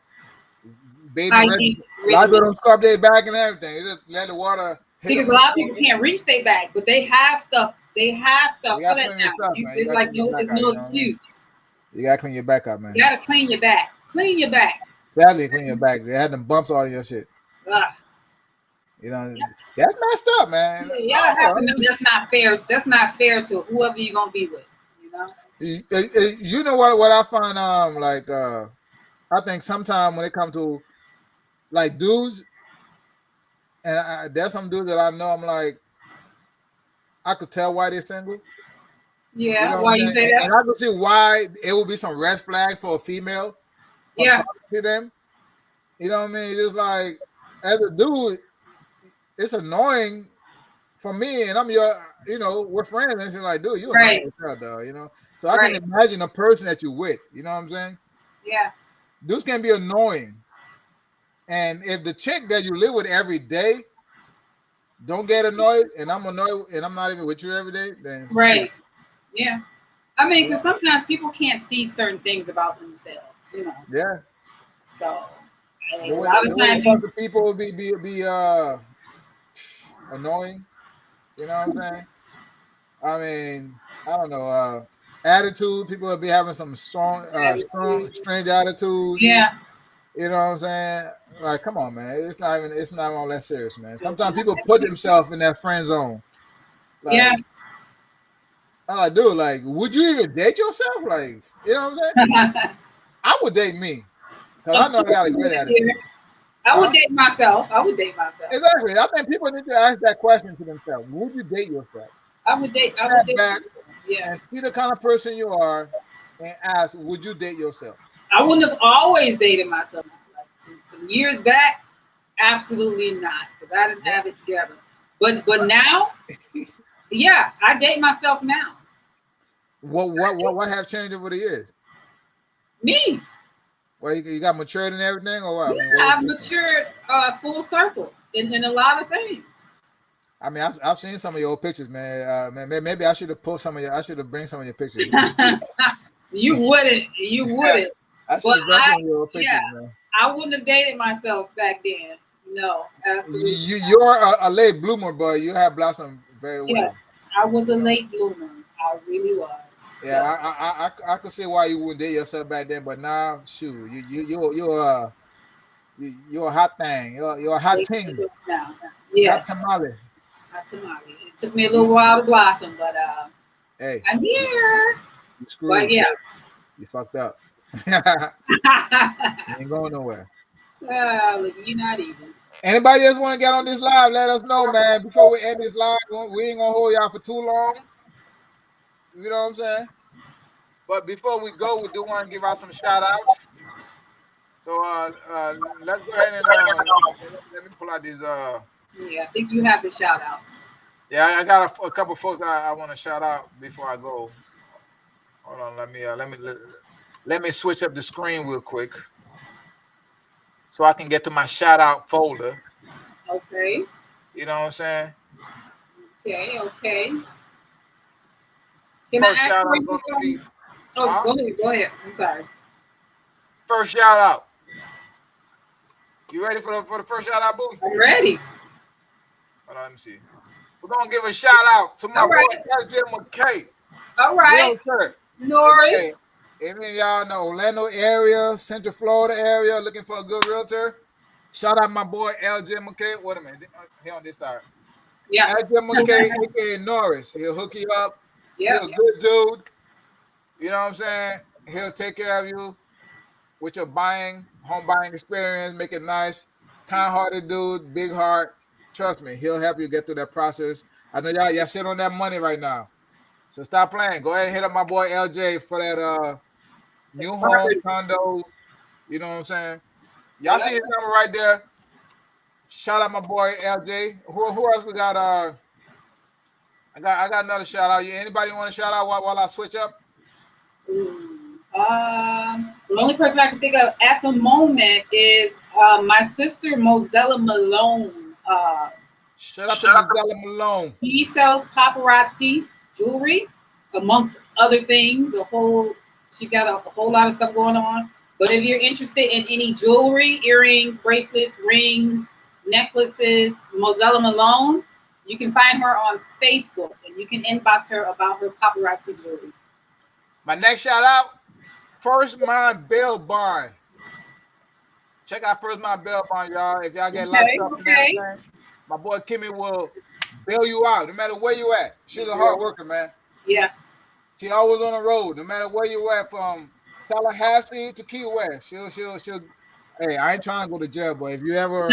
bathing regimen. A lot of people don't scrub their back and everything. They just let the water. Because a lot of people can't reach their back, but they have stuff. They have stuff for that now. It's like it's no excuse. You gotta clean your back up, man. You gotta clean your back. Clean your back. Sadly, clean your back. They had them bumps all in your shit. Ah, You know, that's messed up, man. y'all have to know that's not fair. That's not fair to whoever you're gonna be with. You know. You know what I find I think sometimes when it comes to like dudes, and there's some dudes that I know I'm like I could tell why they're single. Yeah. You know Why you say that? And I can see why it would be some red flag for a female. Yeah. Talking to them. You know what I mean? Just like as a dude, it's annoying for me, and I'm we're friends, and it's like, dude, you Right. annoying as hell, though, you know. So I can imagine a person that you with, you know what I'm saying? Yeah. Dudes can be annoying, and if the chick that you live with every day don't get annoyed, and I'm annoyed, and I'm not even with you every day, then right. Yeah. I mean, because sometimes people can't see certain things about themselves, you know. Yeah. So The way they talk to people will be annoying. You know what I'm saying? I mean, I don't know. Attitude. People will be having some strong, strange attitudes. Yeah. You know what I'm saying? Like, come on, man. It's not all that serious, man. Sometimes people put themselves in that friend zone. Like, yeah. I'm like, dude, like, would you even date yourself? Like, you know what I'm saying? I would date me. Because I know I got a good attitude. I would date myself. Exactly. I think people need to ask that question to themselves. Would you date yourself? I would date. Back and see the kind of person you are and ask, would you date yourself? I wouldn't have always dated myself. Like some years back, absolutely not, because I didn't have it together. But now, yeah, I date myself now. What have changed over the years? Me. Well, you got matured and everything, or what? Yeah, I mean, I've matured full circle in a lot of things. I mean, I've seen some of your old pictures, man. Maybe I should have pulled some of your. I should have bring some of your pictures. You wouldn't. I should have brought some of your old pictures, man. I wouldn't have dated myself back then. No, absolutely. You're a late bloomer, but you have blossomed very well. Yes, I was a late bloomer. I really was. Yeah, so. I could see why you wouldn't date yourself back then, but now, shoot, you're a hot thing. You're a hot thing. Yes. Hot tamale. It took me a little while to blossom, but hey, I'm here. You screwed. But yeah, you fucked up. You ain't going nowhere. Look, you're not even. Anybody else want to get on this live? Let us know, man. Before we end this live, we ain't gonna hold y'all for too long. You know what I'm saying? But before we go, we do want to give out some shout outs. So let's go ahead and let me pull out these yeah, I think you have the shout outs. Yeah, I got a couple folks that I want to shout out before I go. Hold on, let me switch up the screen real quick so I can get to my shout out folder. Okay. You know what I'm saying? Okay. First shout out going to be. Go ahead. I'm sorry. First shout out. You ready for the first shout out, boo? I'm ready. Hold on, let me see. We're gonna give a shout out to my boy LJ McKay. All right. Norris. Any of y'all in the Orlando area, Central Florida area, looking for a good realtor? Shout out my boy LJ McKay. Wait a minute, he on this side. Yeah. LJ McKay, aka Norris. He'll hook you up. Yeah. He's a good dude. You know what I'm saying? He'll take care of you with your home buying experience, make it nice. Kind-hearted dude, big heart. Trust me, he'll help you get through that process. I know y'all sit on that money right now. So stop playing. Go ahead and hit up my boy LJ for that new home condo. You know what I'm saying? Y'all see his number right there. Shout out my boy LJ. Who else we got? I got another shout out. Anybody want to shout out while I switch up? The only person I can think of at the moment is my sister Mozella Malone. Shout out to Mozella Malone. She sells paparazzi jewelry, amongst other things. She got a whole lot of stuff going on. But if you're interested in any jewelry, earrings, bracelets, rings, necklaces, Mozella Malone, you can find her on Facebook and you can inbox her about her paparazzi jewelry. My next shout out, First Mind Bail Bond. check out First My Bail Bond, y'all. If y'all get Okay, locked up and okay. everything, my boy Kimmy will bail you out, no matter where you at. She's a hard worker, man. Yeah. She always on the road, no matter where you at, from Tallahassee to Key West. She'll. Hey, I ain't trying to go to jail, but if you ever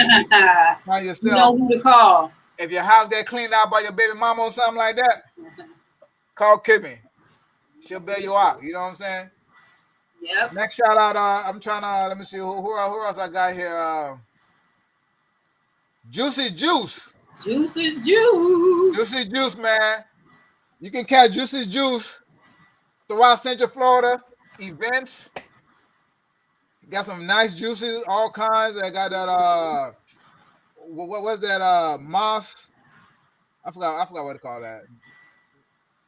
find You yourself, know who to call. if your house get cleaned out by your baby mama or something like that, call Kimmy. She'll bail you out. You know what I'm saying? Yep. Next shout out. I'm trying to let me see who else I got here. Juicy Juice. Juice is juice. Juicy Juice, man. You can catch Juicy Juice throughout Central Florida events. Got some nice juices, all kinds. I got that what was that moss? I forgot what to call that.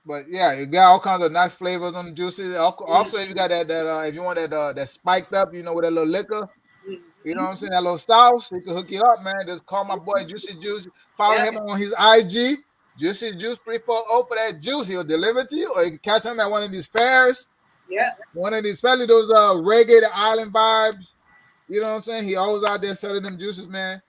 But yeah, you got all kinds of nice flavors on the juices. Also, if you got that if you want that spiked up, with that little liquor, you know what I'm saying, that little sauce, he can hook you up, man. Just call my boy Juicy Juice. Follow him on his IG, Juicy Juice 340 for that juice. He'll deliver to you, or you can catch him at one of these fairs. Yeah. One of these, especially those reggae, the island vibes. You know what I'm saying? He always out there selling them juices, man.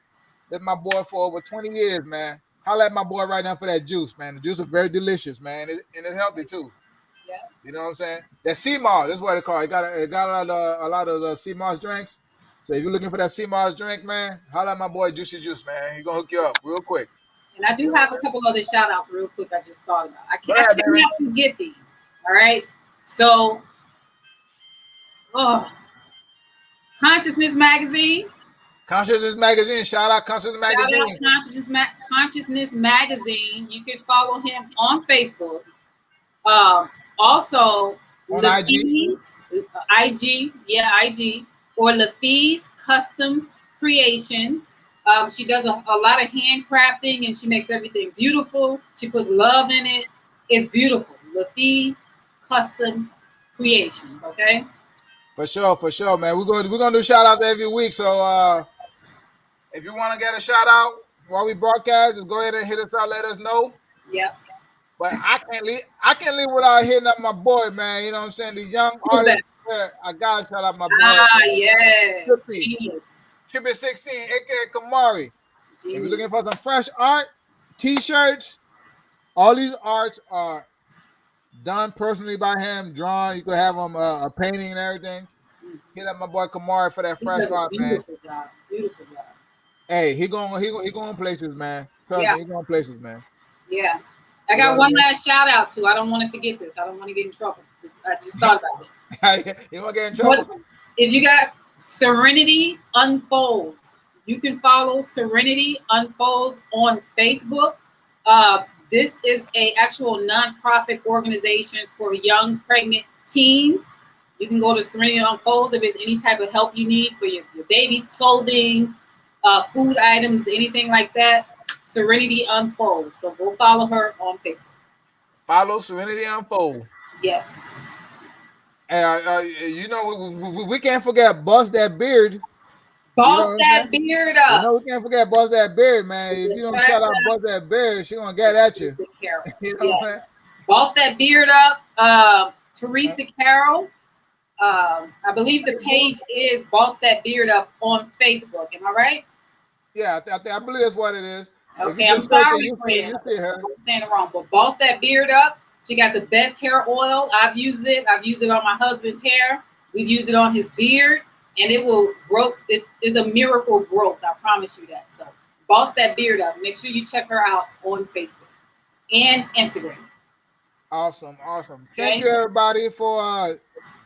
That's my boy for over 20 years, man. Holla at my boy right now for that juice, man. The juice is very delicious, man, and it's healthy too. Yeah. You know what I'm saying? That sea moss, that's what it called. It got a lot of sea moss drinks. So if you're looking for that sea moss drink, man, holla at my boy Juicy Juice, man. He gonna hook you up real quick. And I do have a couple other shout outs real quick. I just thought about. I cannot forget these. All right. So, Consciousness Magazine. Consciousness Magazine. Shout out Consciousness Magazine. Shout out Consciousness Magazine. You can follow him on Facebook. Also on IG. IG, or LaFee's Customs Creations. She does a lot of handcrafting, and she makes everything beautiful. She puts love in it. It's beautiful. LaFee's Custom Creations. Okay. For sure, man. We're gonna do shout outs every week. So if you want to get a shout out while we broadcast, just go ahead and hit us out. Let us know. Yep. But I can't leave without hitting up my boy, man. You know what I'm saying? These young artists. I gotta shout out my boy. Yes. Genius. Triple 16, aka Kamari. Genius. If you're looking for some fresh art, t-shirts, all these arts are done personally by him, drawn. You could have them a painting and everything. Hit up my boy Kamari for that fresh art, man. Beautiful job. Hey, he going places, man. He going places, man. Yeah. I got one last shout out to. I don't want to forget this. I don't want to get in trouble. I just thought about it. You want to get in trouble? But if you got Serenity Unfolds, you can follow Serenity Unfolds on Facebook. This is a actual nonprofit organization for young pregnant teens. You can go to Serenity Unfolds if there's any type of help you need for your baby's clothing, food items, anything like that. Serenity Unfolds. So go follow her on Facebook. Follow Serenity Unfold. Yes. And we can't forget Bust That Beard. Boss that beard up. We can't forget Bust That Beard, man. If you don't shout out Bust That Beard, she gonna get at you. You know what I'm saying? Boss that beard up. Teresa Carroll. I believe the page is Boss That Beard Up on Facebook. Am I right? Yeah, I believe that's what it is. Okay, I'm sorry, friend. I'm saying it wrong, but Boss That Beard Up. She got the best hair oil. I've used it. I've used it on my husband's hair. We've used it on his beard, and it will grow. It's a miracle growth. I promise you that. So, Boss That Beard Up. Make sure you check her out on Facebook and Instagram. Awesome. Thank you, everybody, for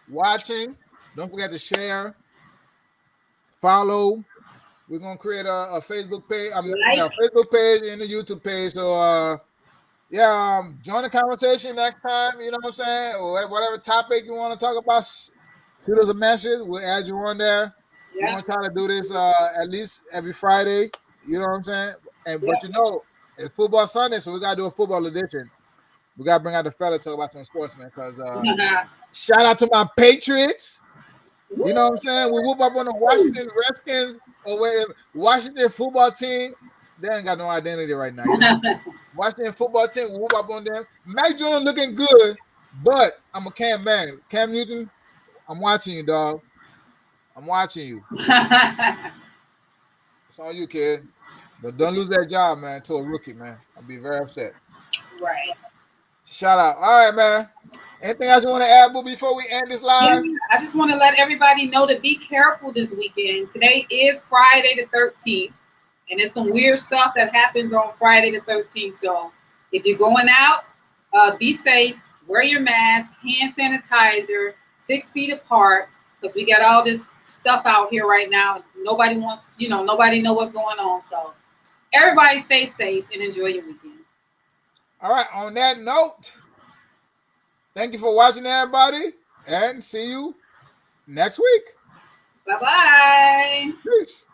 watching. Don't forget to share, follow. We're gonna create a Facebook page. Facebook page and a YouTube page. So join the conversation next time. You know what I'm saying? Or whatever topic you want to talk about, shoot us a message. We'll add you on there. We're gonna try to do this at least every Friday. You know what I'm saying? But it's football Sunday, so we gotta do a football edition. We gotta bring out the fella to talk about some sports, man. Because shout out to my Patriots. You know what I'm saying? We whoop up on the Washington Redskins or Washington football team. They ain't got no identity right now. You know? Washington football team, we whoop up on them. Mac Jones looking good, but I'm a Cam man. Cam Newton, I'm watching you, dog. I'm watching you. Right. It's on you, kid. But don't lose that job, man, to a rookie, man. I'll be very upset. Shout out. All right, man. Anything else you want to add, Boo, before we end this Yeah, live? I just want to let everybody know to be careful this weekend. Today is Friday the 13th, and there's some weird stuff that happens on Friday the 13th. So if you're going out, be safe, wear your mask, hand sanitizer, 6 feet apart, because we got all this stuff out here right now. Nobody wants, nobody know what's going on. So everybody stay safe and enjoy your weekend. All right. On that note, thank you for watching, everybody, and see you next week. Bye-bye. Peace.